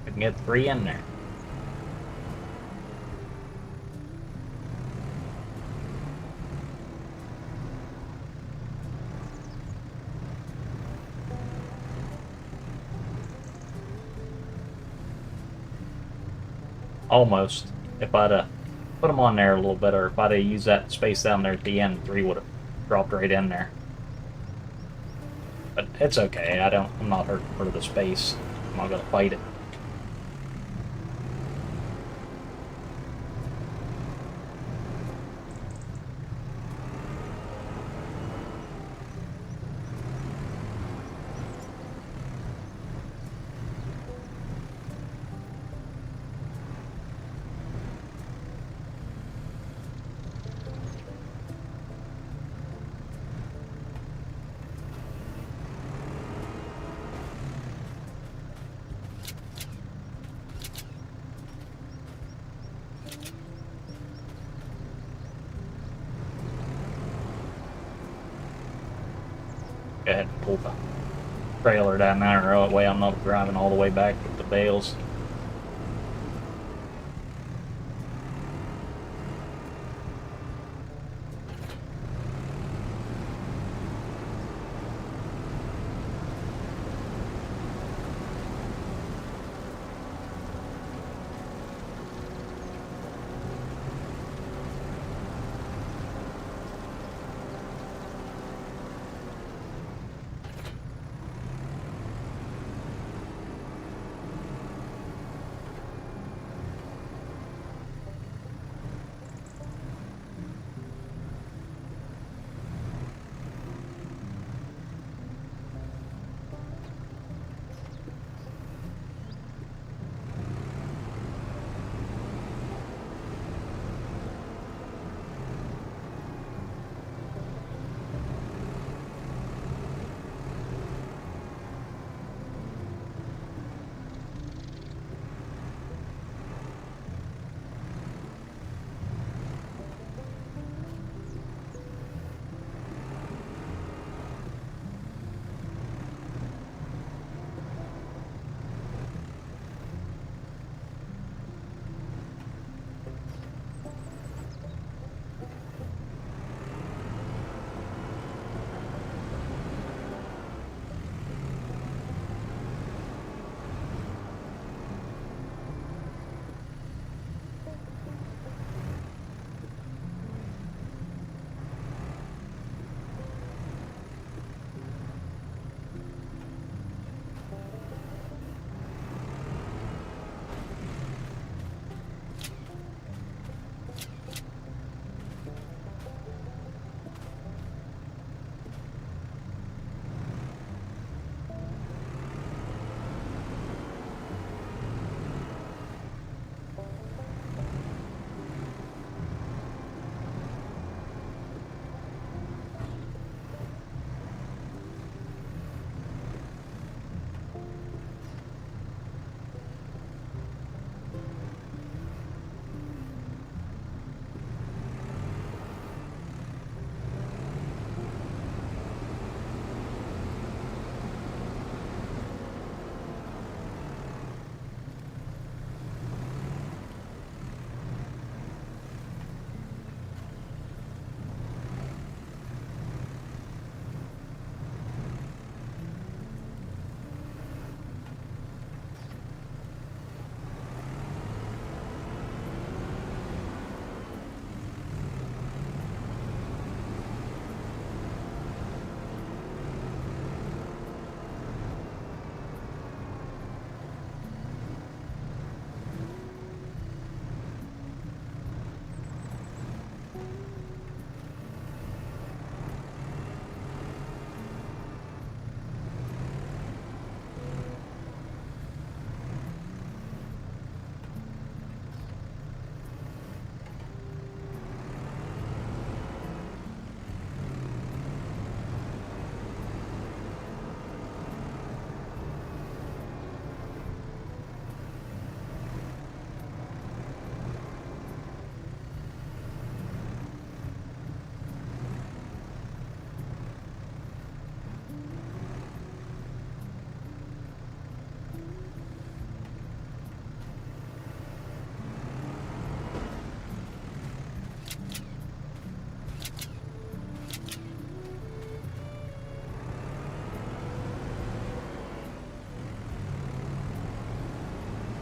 I can get 3 in there. Almost. If I'd put them on there a little bit, or if I'd used that space down there at the end, 3 would have dropped right in there. But it's okay. I'm not hurting for the space. I'm not gonna fight it. Go ahead and pull the trailer down there, that way I'm not driving all the way back with the bales.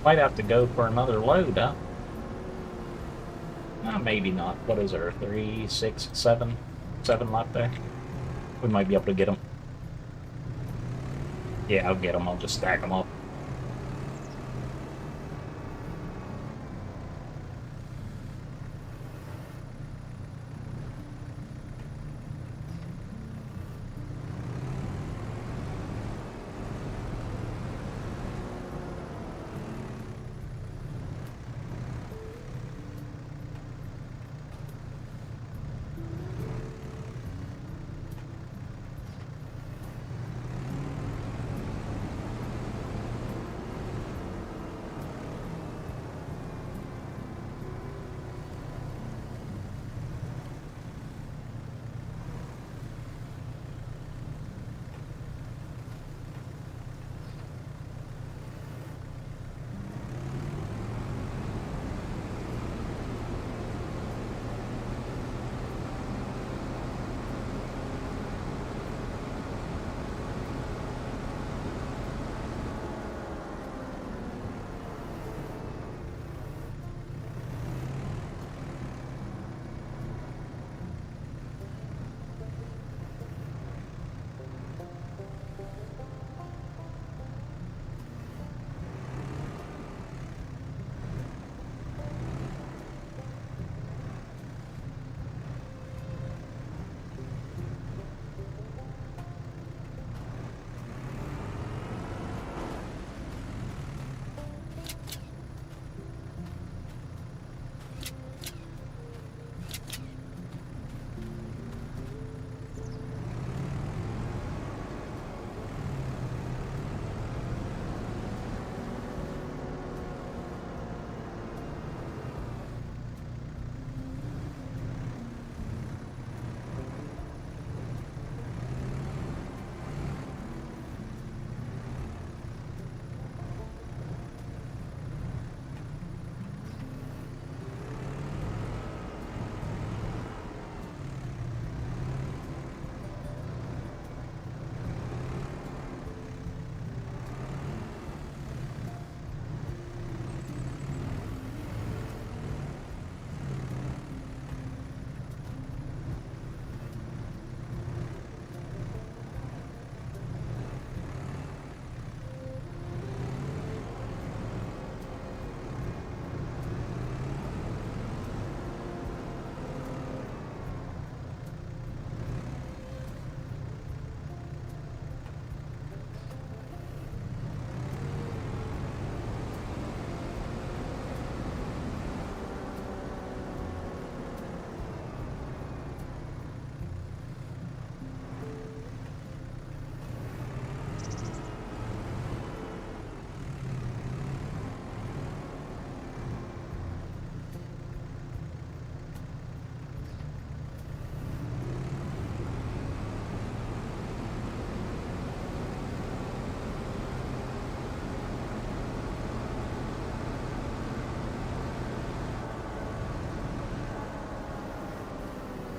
Might have to go for another load, huh? Maybe not. What is there? 3, 6, 7? 7 left there. We might be able to get them. Yeah, I'll get them. I'll just stack them up.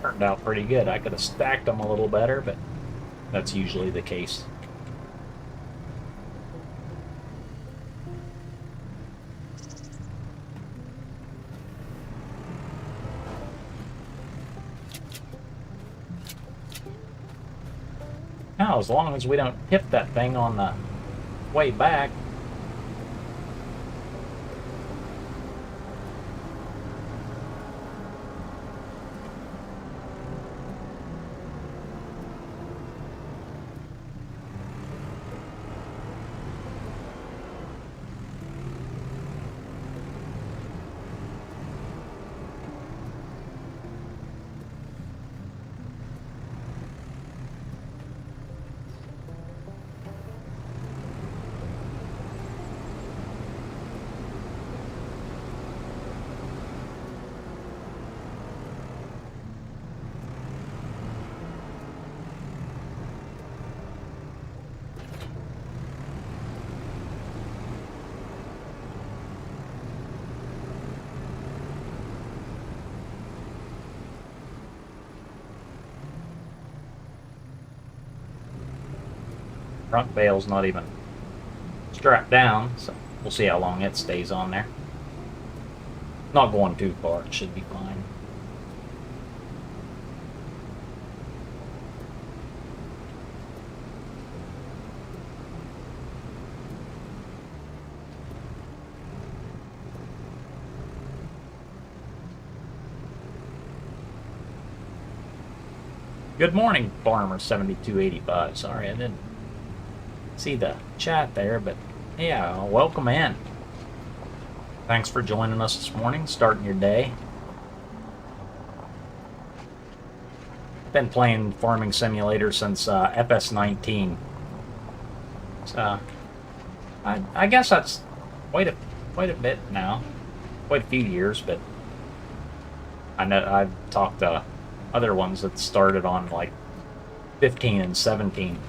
Turned out pretty good. I could have stacked them a little better, but that's usually the case. Now, as long as we don't hit that thing on the way back. Front bale's not even strapped down, so We'll see how long it stays on there. Not going too far, it should be fine. Good morning, Farmer7285. Sorry, I didn't see the chat there, but yeah, welcome in. Thanks for joining us this morning, starting your day. Been playing Farming Simulator since FS19. So, I guess that's quite a bit now. Quite a few years, but I know I've talked to other ones that started on like 15 and 17.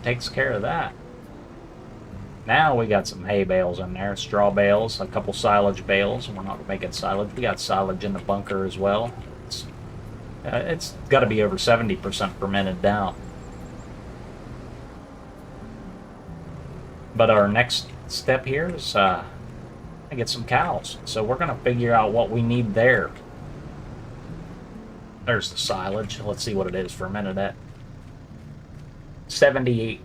Takes care of that. Now we got some hay bales in there, straw bales, a couple silage bales. We're not making silage. We got silage in the bunker as well. It's got to be over 70% fermented down. But our next step here is to get some cows. So we're going to figure out what we need there. There's the silage. Let's see what it is fermented at. 78.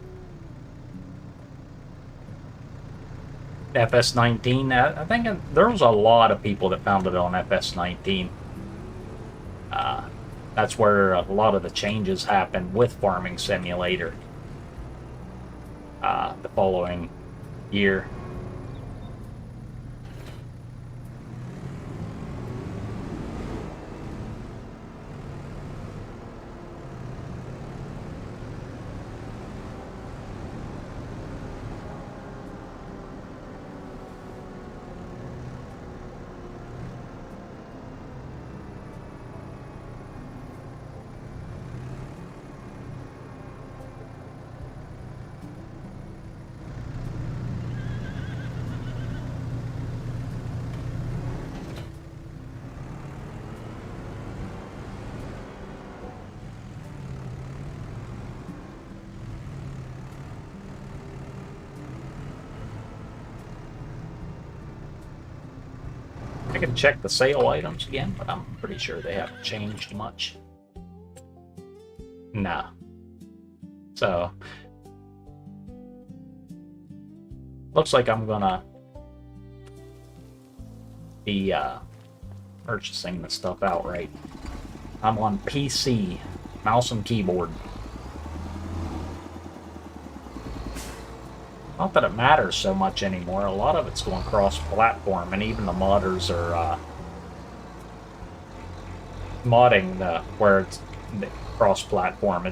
FS19. I think there was a lot of people that found it on FS19. That's where a lot of the changes happened with Farming Simulator the following year. I can check the sale items again, but I'm pretty sure they haven't changed much. Nah. So, looks like I'm gonna be purchasing the stuff outright. I'm on PC, mouse and keyboard. Not that it matters so much anymore. A lot of it's going cross-platform, and even the modders are modding where it's cross-platform.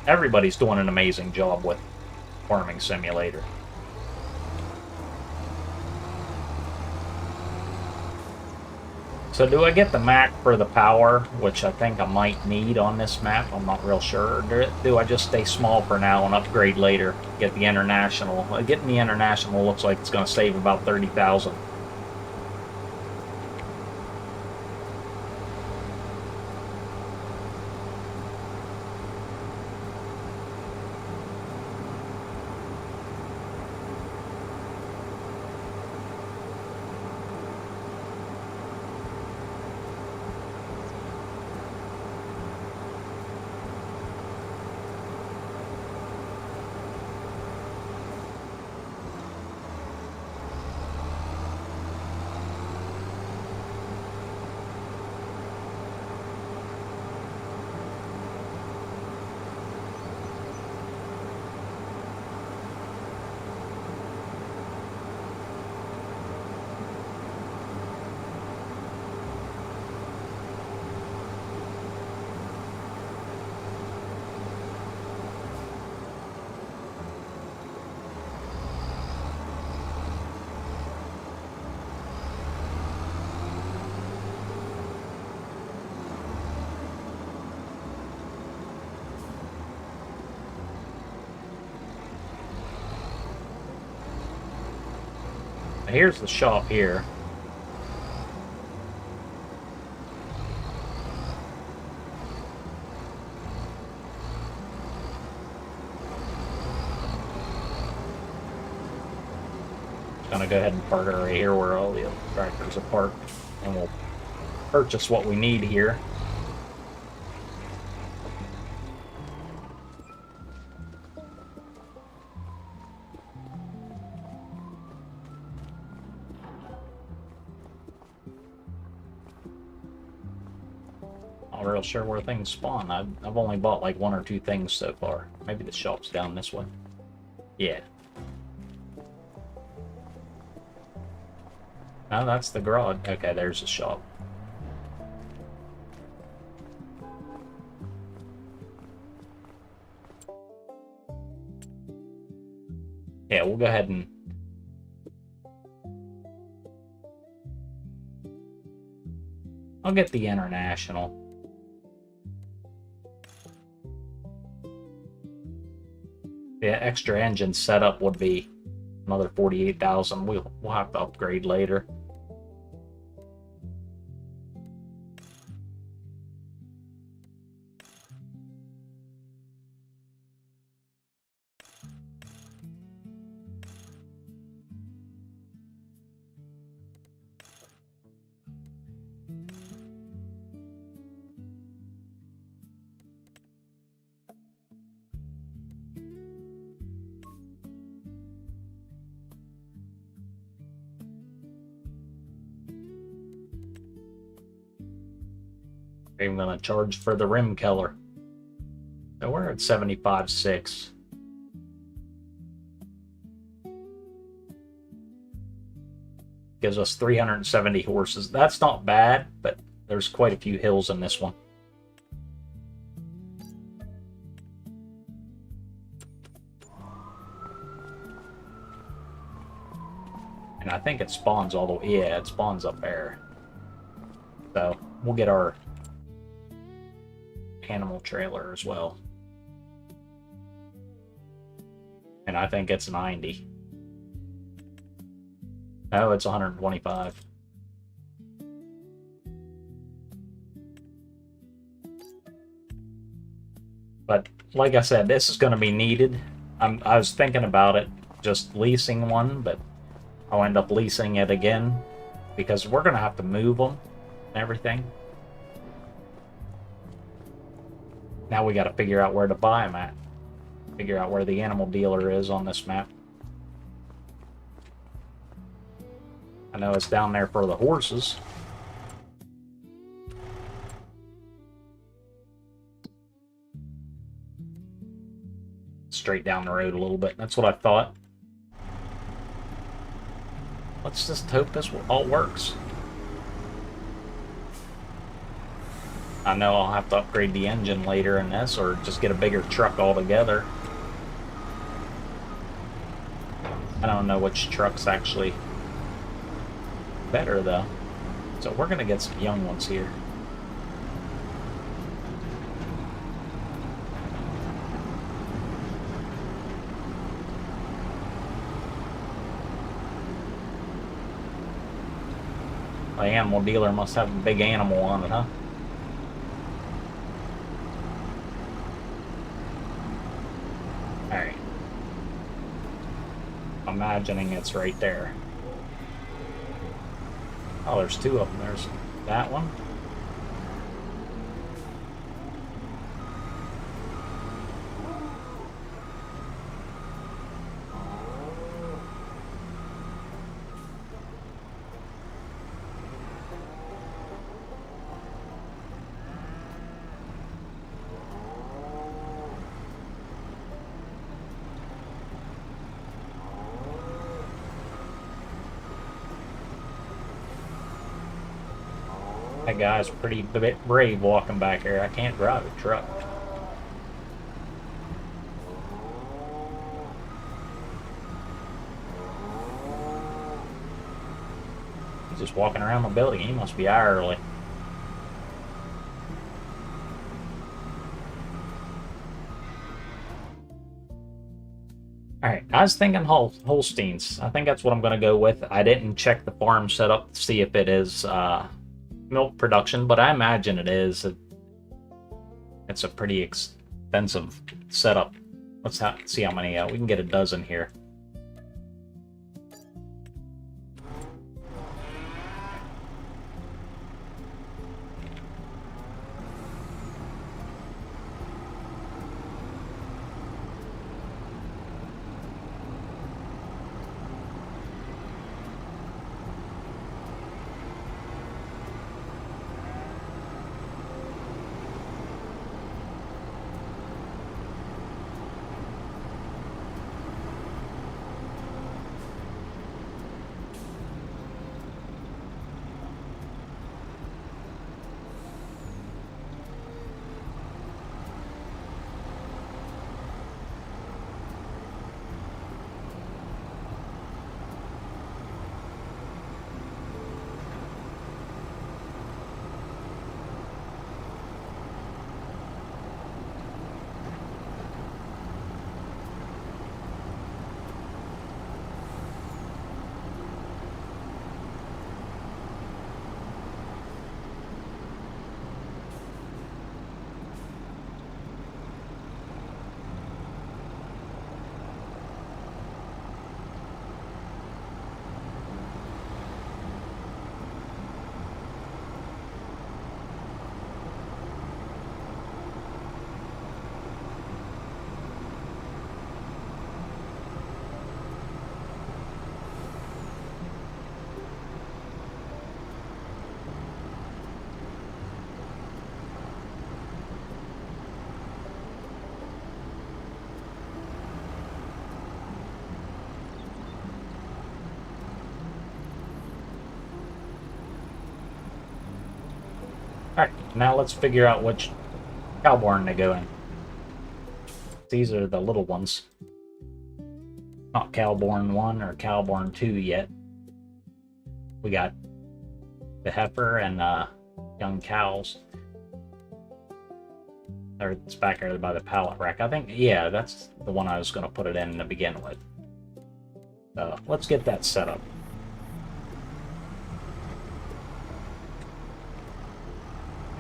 Everybody's doing an amazing job with Farming Simulator. So do I get the Mac for the power, which I think I might need on this map? I'm not real sure. Or do I just stay small for now and upgrade later? Get the International. Getting the International looks like it's going to save about 30,000. Here's the shop here. Gonna go ahead and park it right here where all the other tractors are parked, and we'll purchase what we need here. Not real sure where things spawn. I've only bought like 1 or 2 things so far. Maybe the shop's down this way. Yeah. Oh, that's the garage. Okay, there's the shop. Yeah, we'll go ahead and... I'll get the International. The extra engine setup would be another 48,000. We'll have to upgrade later. I'm going to charge for the rim color. So we're at 75.6. Gives us 370 horses. That's not bad, but there's quite a few hills in this one. And I think it spawns all the way. Yeah, it spawns up there. So we'll get our animal trailer as well. And I think it's 90. No, it's 125. But like I said, this is going to be needed. I was thinking about it, just leasing one, but I'll end up leasing it again because we're going to have to move them and everything. Now we got to figure out where to buy them at. Figure out where the animal dealer is on this map. I know it's down there for the horses. Straight down the road a little bit. That's what I thought. Let's just hope this all works. I know I'll have to upgrade the engine later in this, or just get a bigger truck altogether. I don't know which truck's actually better, though. So we're going to get some young ones here. The animal dealer must have a big animal on it, huh? Alright. Imagining it's right there. Oh, there's 2 of them. There's that one. That guy's pretty brave walking back here. I can't drive a truck. He's just walking around the building. He must be out early. All right, I was thinking Holsteins. I think that's what I'm going to go with. I didn't check the farm setup to see if it is milk production, but I imagine it is. It's a pretty expensive setup. Let's see how many. We can get a dozen here. All right, now let's figure out which cow barn they go in. These are the little ones. Not Cowborn 1 or Cowborn 2 yet. We got the heifer and young cows. Or it's back there by the pallet rack. I think, yeah, that's the one I was going to put it in to begin with. Let's get that set up.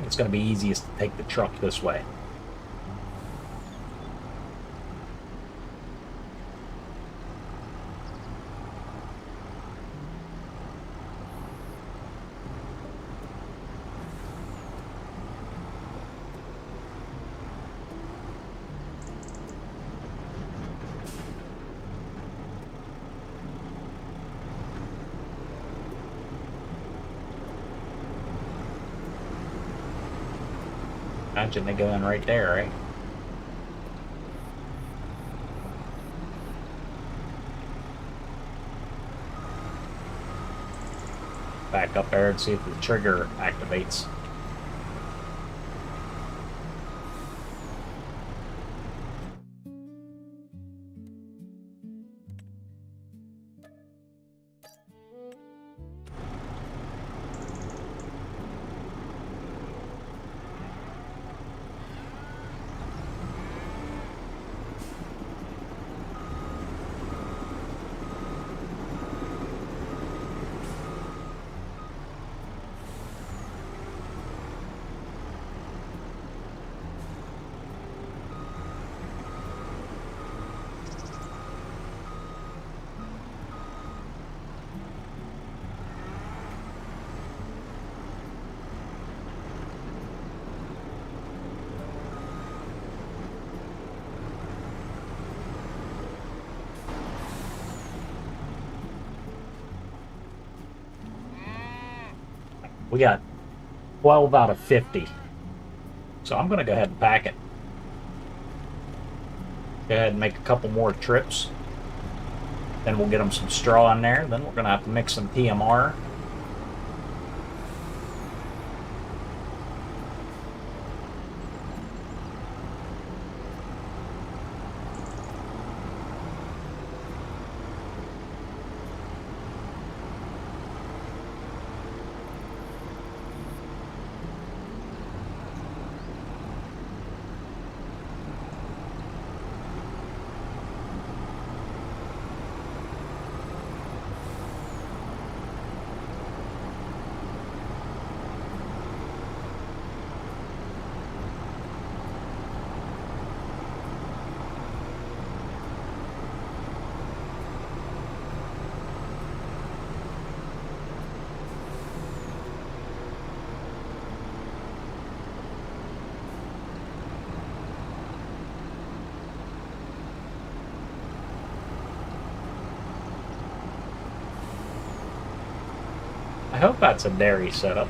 It's going to be easiest to take the truck this way. Imagine they go in right there, right? Back up there and see if the trigger activates. We got 12 out of 50. So I'm going to go ahead and pack it. Go ahead and make a couple more trips. Then we'll get them some straw in there. Then we're going to have to mix some PMR. hope that's a dairy setup.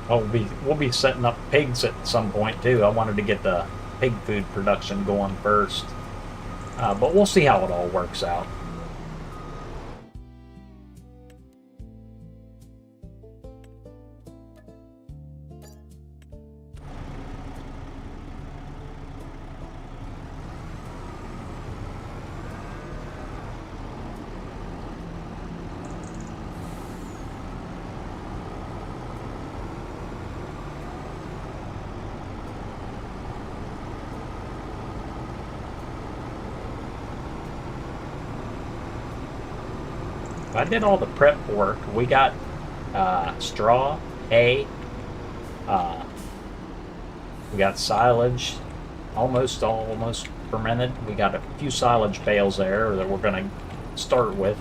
Oh, we'll be setting up pigs at some point too. I wanted to get the pig food production going first, but we'll see how it all works out. I did all the prep work. We got straw, hay, we got silage, almost fermented. We got a few silage bales there that we're going to start with.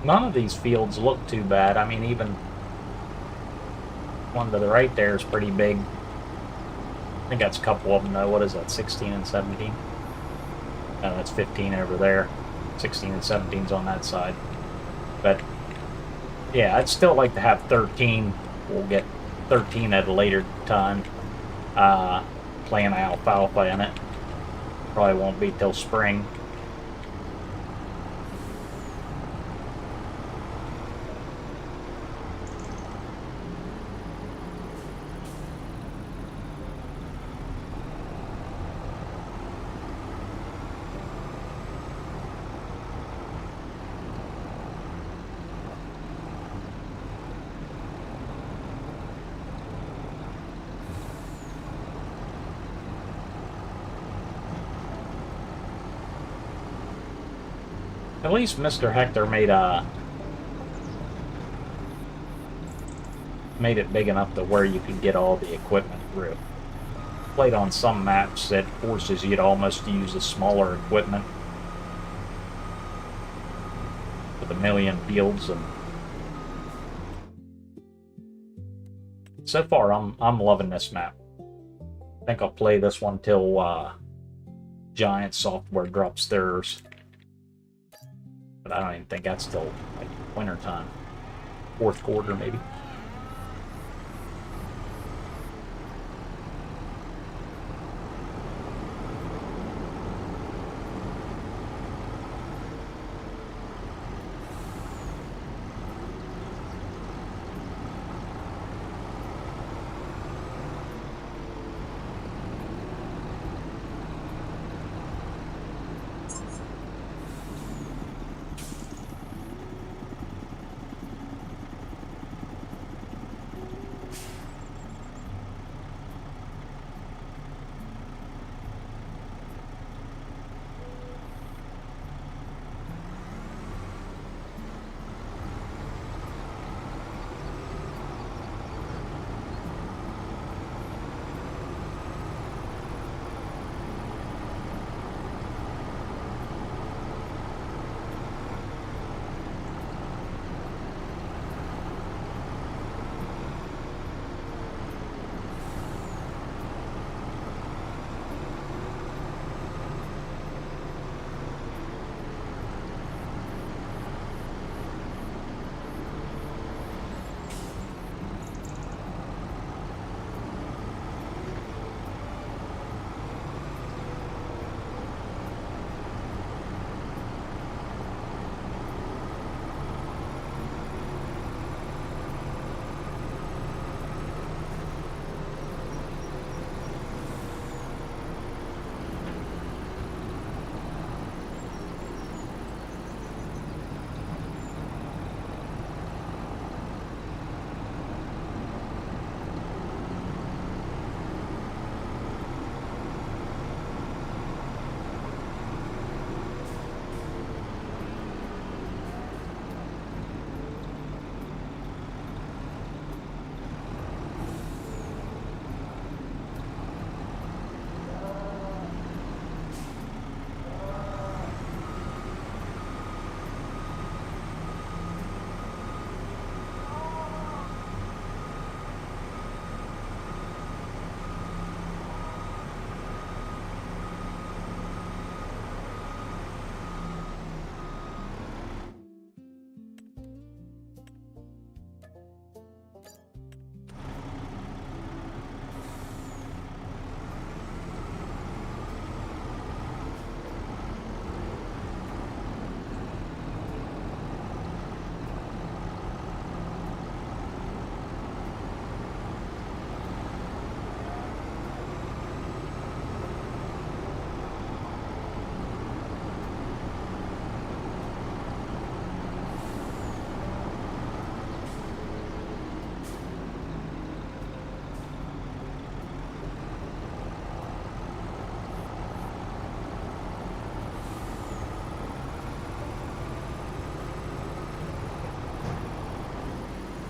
None of these fields look too bad. I mean, even one to the right there is pretty big. I think that's a couple of them though. What is that, 16 and 17? No, that's 15 over there. 16 and 17's on that side. But yeah, I'd still like to have 13. We'll get 13 at a later time. Plant alfalfa in it. Probably won't be till spring. At least Mr. Hector made it big enough to where you could get all the equipment through. Played on some maps that forces you to almost use a smaller equipment with a million fields, and so far I'm loving this map. I think I'll play this one till Giant Software drops theirs. But I don't even think that's till like winter time. Fourth quarter, maybe.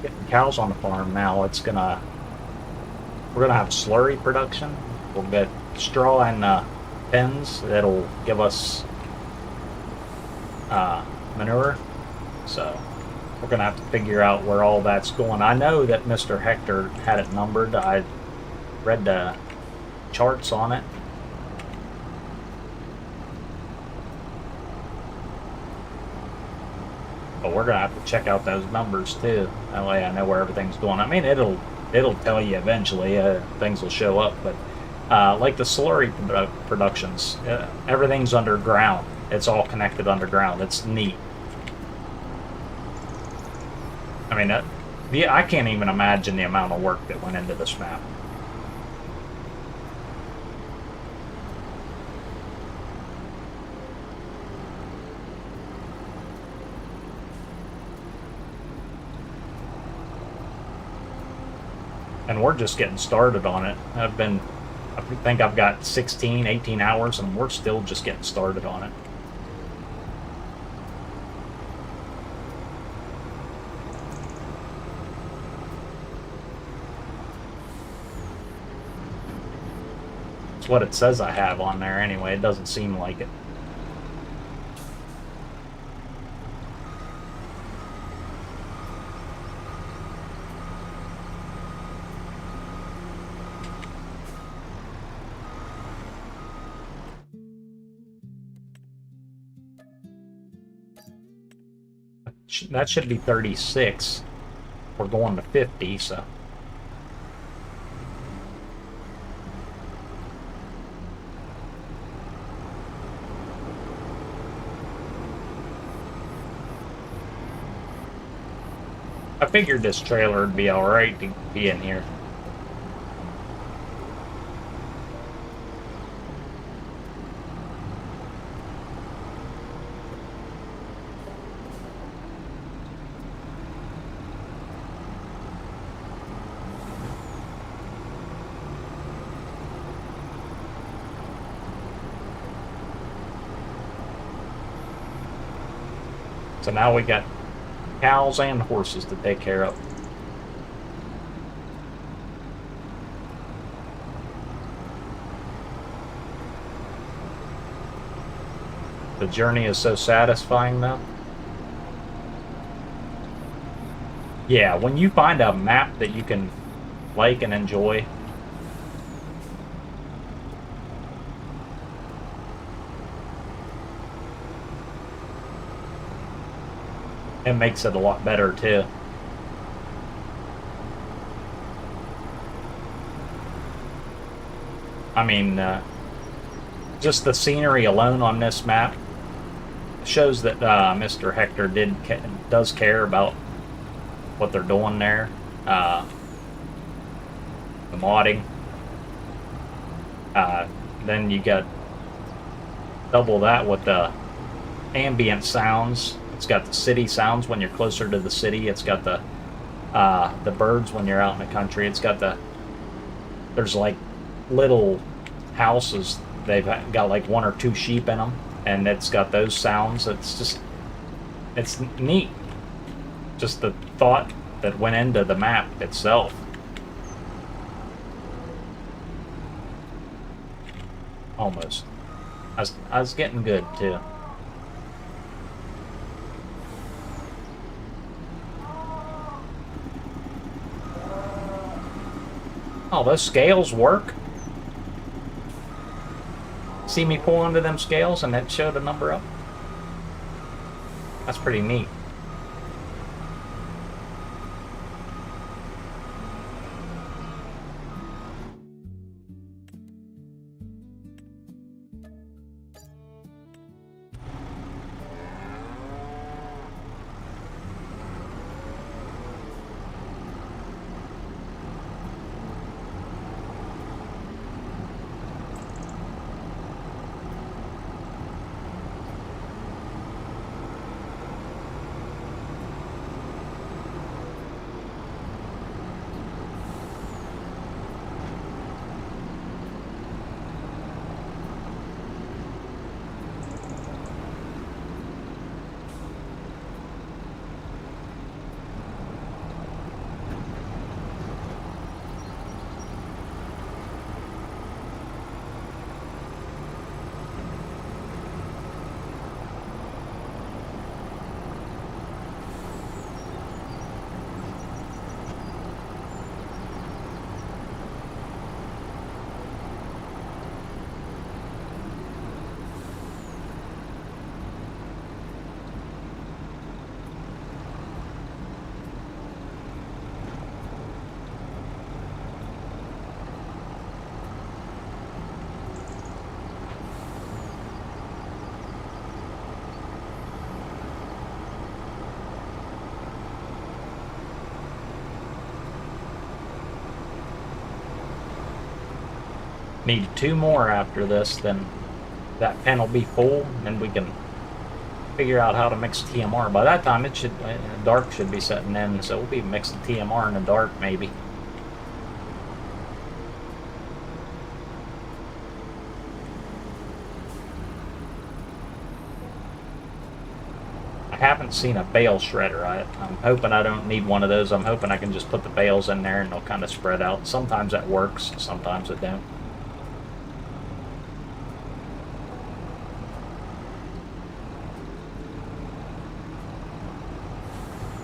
getting cows on the farm now. We're gonna have slurry production. We'll get straw and pens that'll give us manure. So we're gonna have to figure out where all that's going. I know that Mr. Hector had it numbered. I read the charts on it. But we're gonna have to check out those numbers too. That way I know where everything's going. I mean, it'll tell you eventually. Things will show up, but like the slurry productions, everything's underground. It's all connected underground. It's neat. I mean, I can't even imagine the amount of work that went into this map. And we're just getting started on it. I think I've got 16, 18 hours, and we're still just getting started on it. It's what it says I have on there anyway. It doesn't seem like it. That should be 36. We're going to 50, so. I figured this trailer would be alright to be in here. So now we got cows and horses to take care of. The journey is so satisfying though. Yeah, when you find a map that you can like and enjoy, it makes it a lot better too. I mean, just the scenery alone on this map shows that Mr. Hector does care about what they're doing there. The modding. Then you got double that with the ambient sounds. It's got the city sounds when you're closer to the city. It's got the birds when you're out in the country. It's got there's like little houses. They've got like 1 or 2 sheep in them, and it's got those sounds. It's neat. Just the thought that went into the map itself. Almost. I was getting good too. Oh, those scales work. See me pull into them scales and it showed a number up? That's pretty neat. Need 2 more after this, then that pen will be full, and we can figure out how to mix TMR. By that time, it should dark should be setting in, so we'll be mixing TMR in the dark maybe. I haven't seen a bale shredder. I'm hoping I don't need one of those. I'm hoping I can just put the bales in there and they'll kind of spread out. Sometimes that works, sometimes it don't.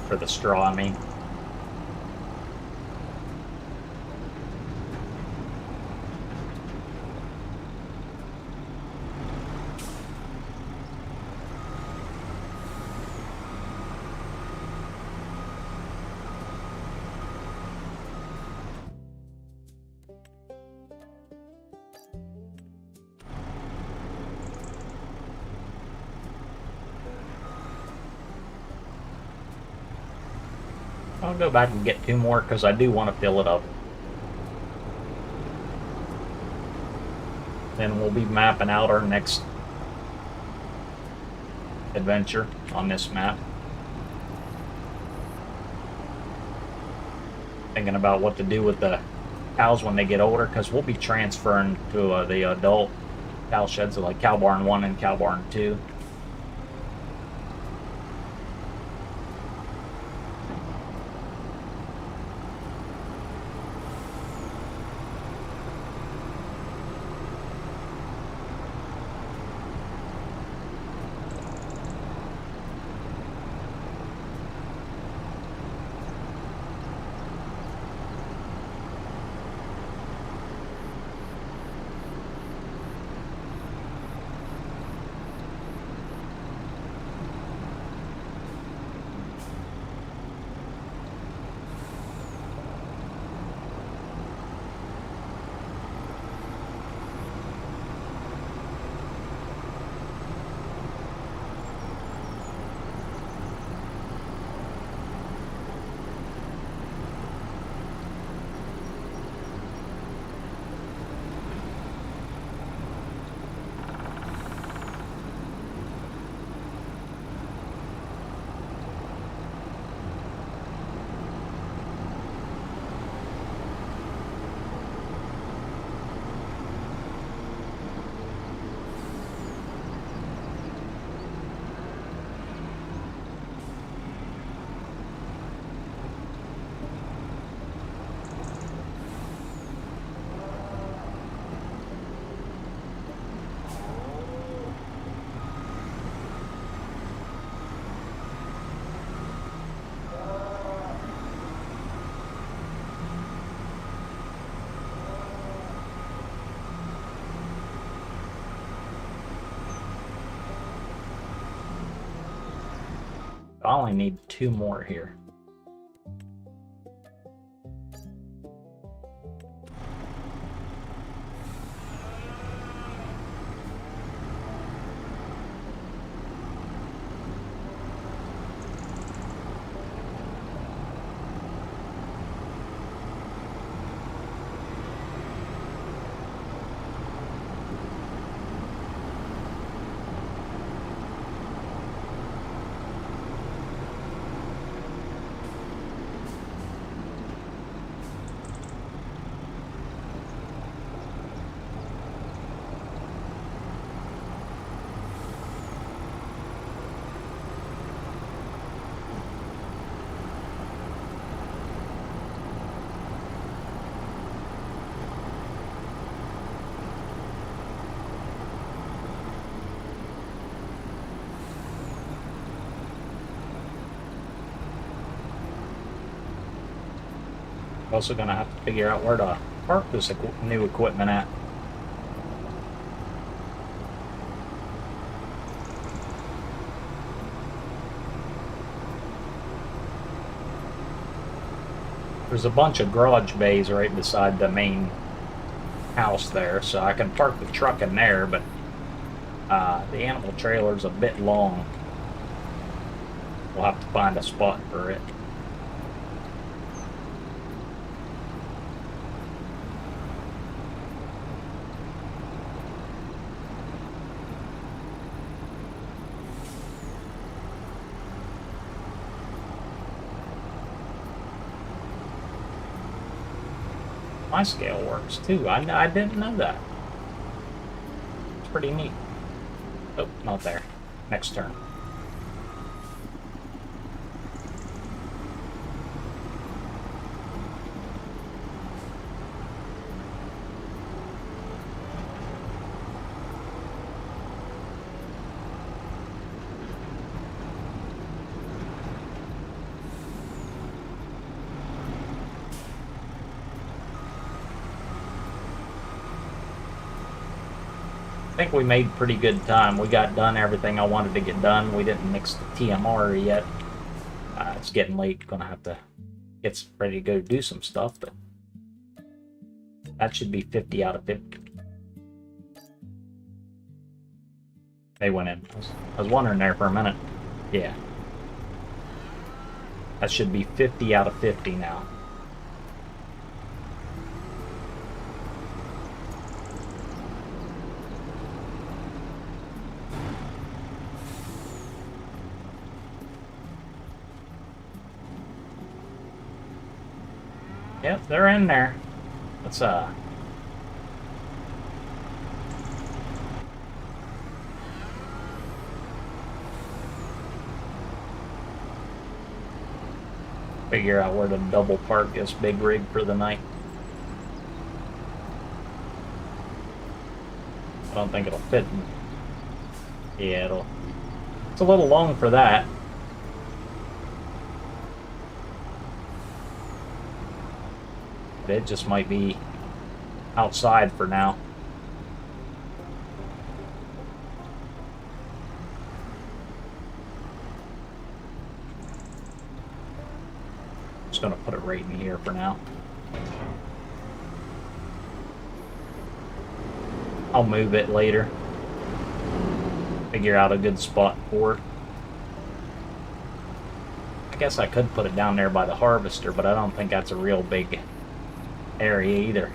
For the straw, I mean. I'll go back and get 2 more because I do want to fill it up. Then we'll be mapping out our next adventure on this map. Thinking about what to do with the cows when they get older, because we'll be transferring to the adult cow sheds, like Cow Barn 1 and Cow Barn 2. I only need 2 more here. Also gonna have to figure out where to park this new equipment at. There's a bunch of garage bays right beside the main house there, so I can park the truck in there, but the animal trailer's a bit long. We'll have to find a spot for it. My scale works too. I didn't know that. It's pretty neat. Oh, not there. Next turn. I think we made pretty good time. We got done everything I wanted to get done. We didn't mix the TMR yet. It's getting late. Gonna have to get ready to go do some stuff, but that should be 50 out of 50. They went in. I was wondering there for a minute. Yeah. That should be 50 out of 50 now. Yep, they're in there. Let's figure out where to double park this big rig for the night. I don't think it'll fit. Yeah, it's a little long for that. It just might be outside for now. Just gonna put it right in here for now. I'll move it later. Figure out a good spot for it. I guess I could put it down there by the harvester, but I don't think that's a real big area either.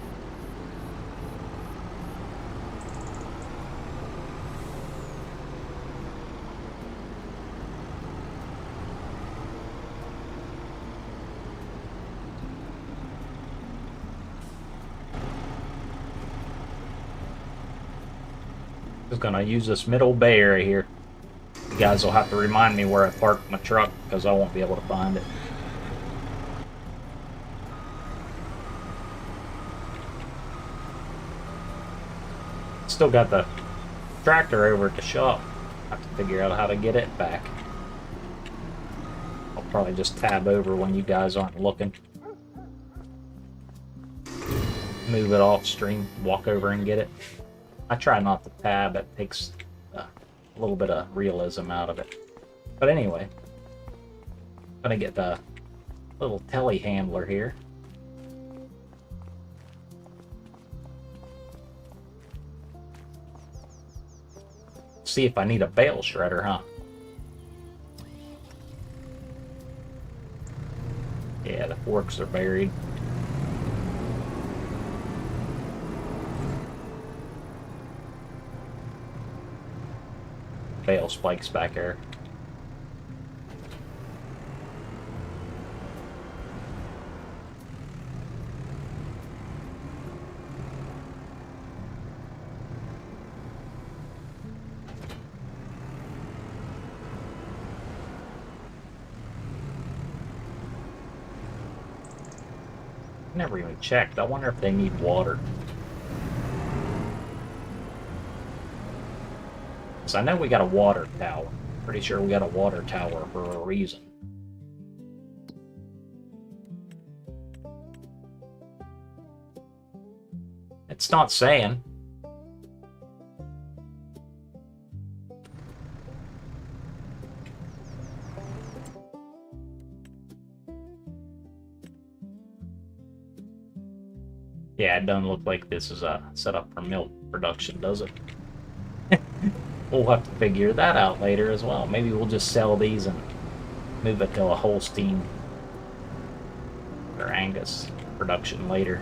Just gonna use this middle bay area here. You guys will have to remind me where I parked my truck because I won't be able to find it. Still got the tractor over at the shop. I have to figure out how to get it back. I'll probably just tab over when you guys aren't looking. Move it off stream, walk over and get it. I try not to tab, it takes a little bit of realism out of it. But anyway, I'm gonna get the little telehandler here. See if I need a bale shredder, huh? Yeah, the forks are buried. Bale spikes back there. Never even checked. I wonder if they need water. Because I know we got a water tower. Pretty sure we got a water tower for a reason. It's not saying. Yeah, it doesn't look like this is a setup for milk production, does it? We'll have to figure that out later as well. Maybe we'll just sell these and move it to a Holstein or Angus production later.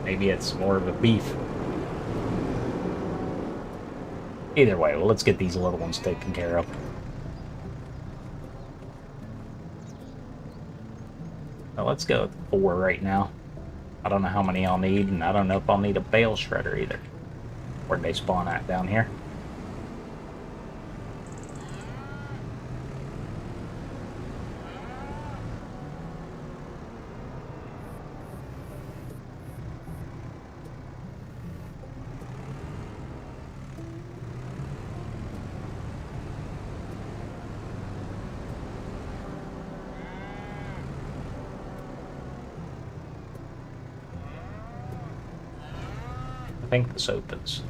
Maybe it's more of a beef. Either way, well, let's get these little ones taken care of. So let's go with 4 right now. I don't know how many I'll need, and I don't know if I'll need a bale shredder either. Where'd they spawn at down here? I think this opens.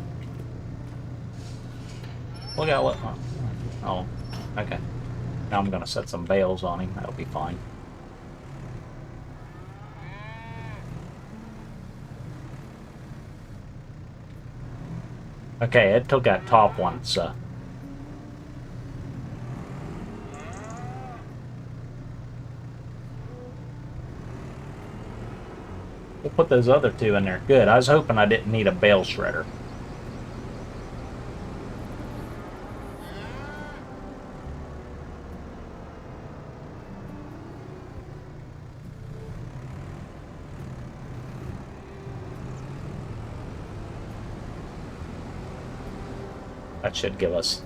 Look out, what? Oh, okay. Now I'm gonna set some bales on him. That'll be fine. Okay, it took that top one, so. We'll put those other 2 in there. Good. I was hoping I didn't need a bale shredder. That should give us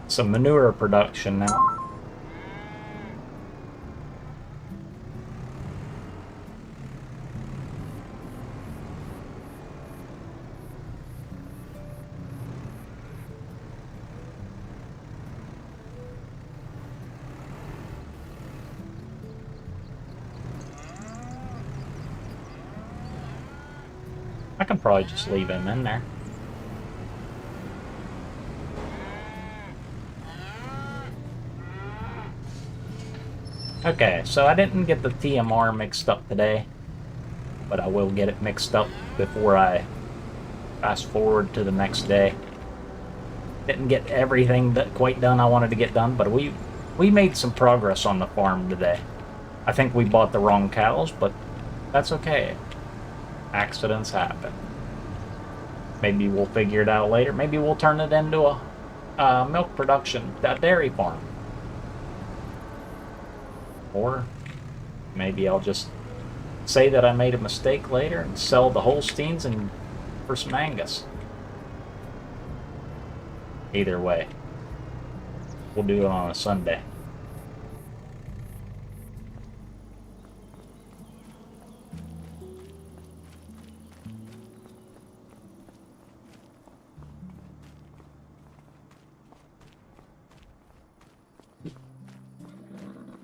some manure production now. I can probably just leave him in there. Okay, so I didn't get the TMR mixed up today, but I will get it mixed up before I fast forward to the next day. Didn't get everything quite done I wanted to get done, but we made some progress on the farm today. I think we bought the wrong cows, but that's okay. Accidents happen. Maybe we'll figure it out later. Maybe we'll turn it into a milk production, a dairy farm. Or maybe I'll just say that I made a mistake later and sell the Holsteins and for some Angus. Either way, we'll do it on a Sunday.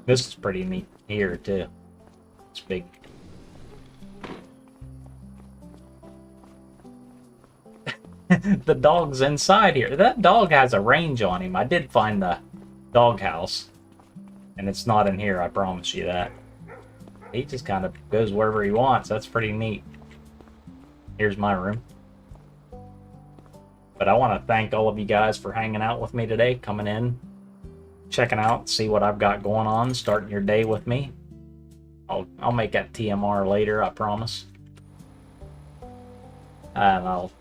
This is pretty neat here, too. It's big. The dog's inside here. That dog has a range on him. I did find the doghouse, and it's not in here, I promise you that. He just kind of goes wherever he wants. That's pretty neat. Here's my room. But I want to thank all of you guys for hanging out with me today, coming in, checking out, see what I've got going on, starting your day with me. I'll make that TMR later, I promise. And I'll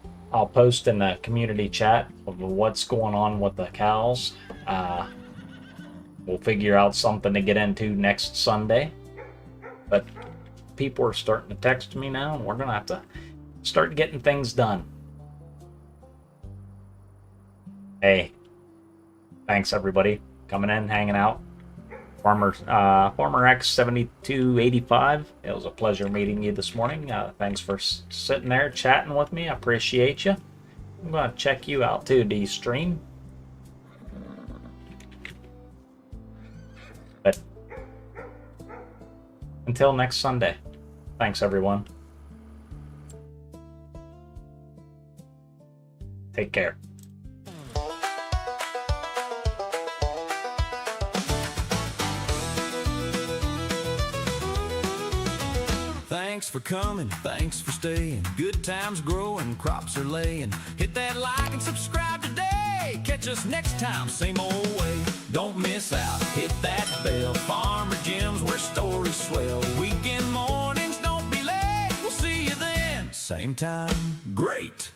post in the community chat of what's going on with the cows. We'll figure out something to get into next Sunday. But people are starting to text me now, and we're gonna have to start getting things done. Hey, thanks everybody coming in, hanging out. Farmer X7285, it was a pleasure meeting you this morning. Thanks for sitting there chatting with me. I appreciate you. I'm going to check you out too, D-Stream. But until next Sunday, thanks everyone. Take care. Thanks for coming, thanks for staying. Good times growing, crops are laying. Hit that like and subscribe today. Catch us next time, same old way. Don't miss out, hit that bell. Farmer Jim's where stories swell. Weekend mornings, don't be late. We'll see you then, same time, great.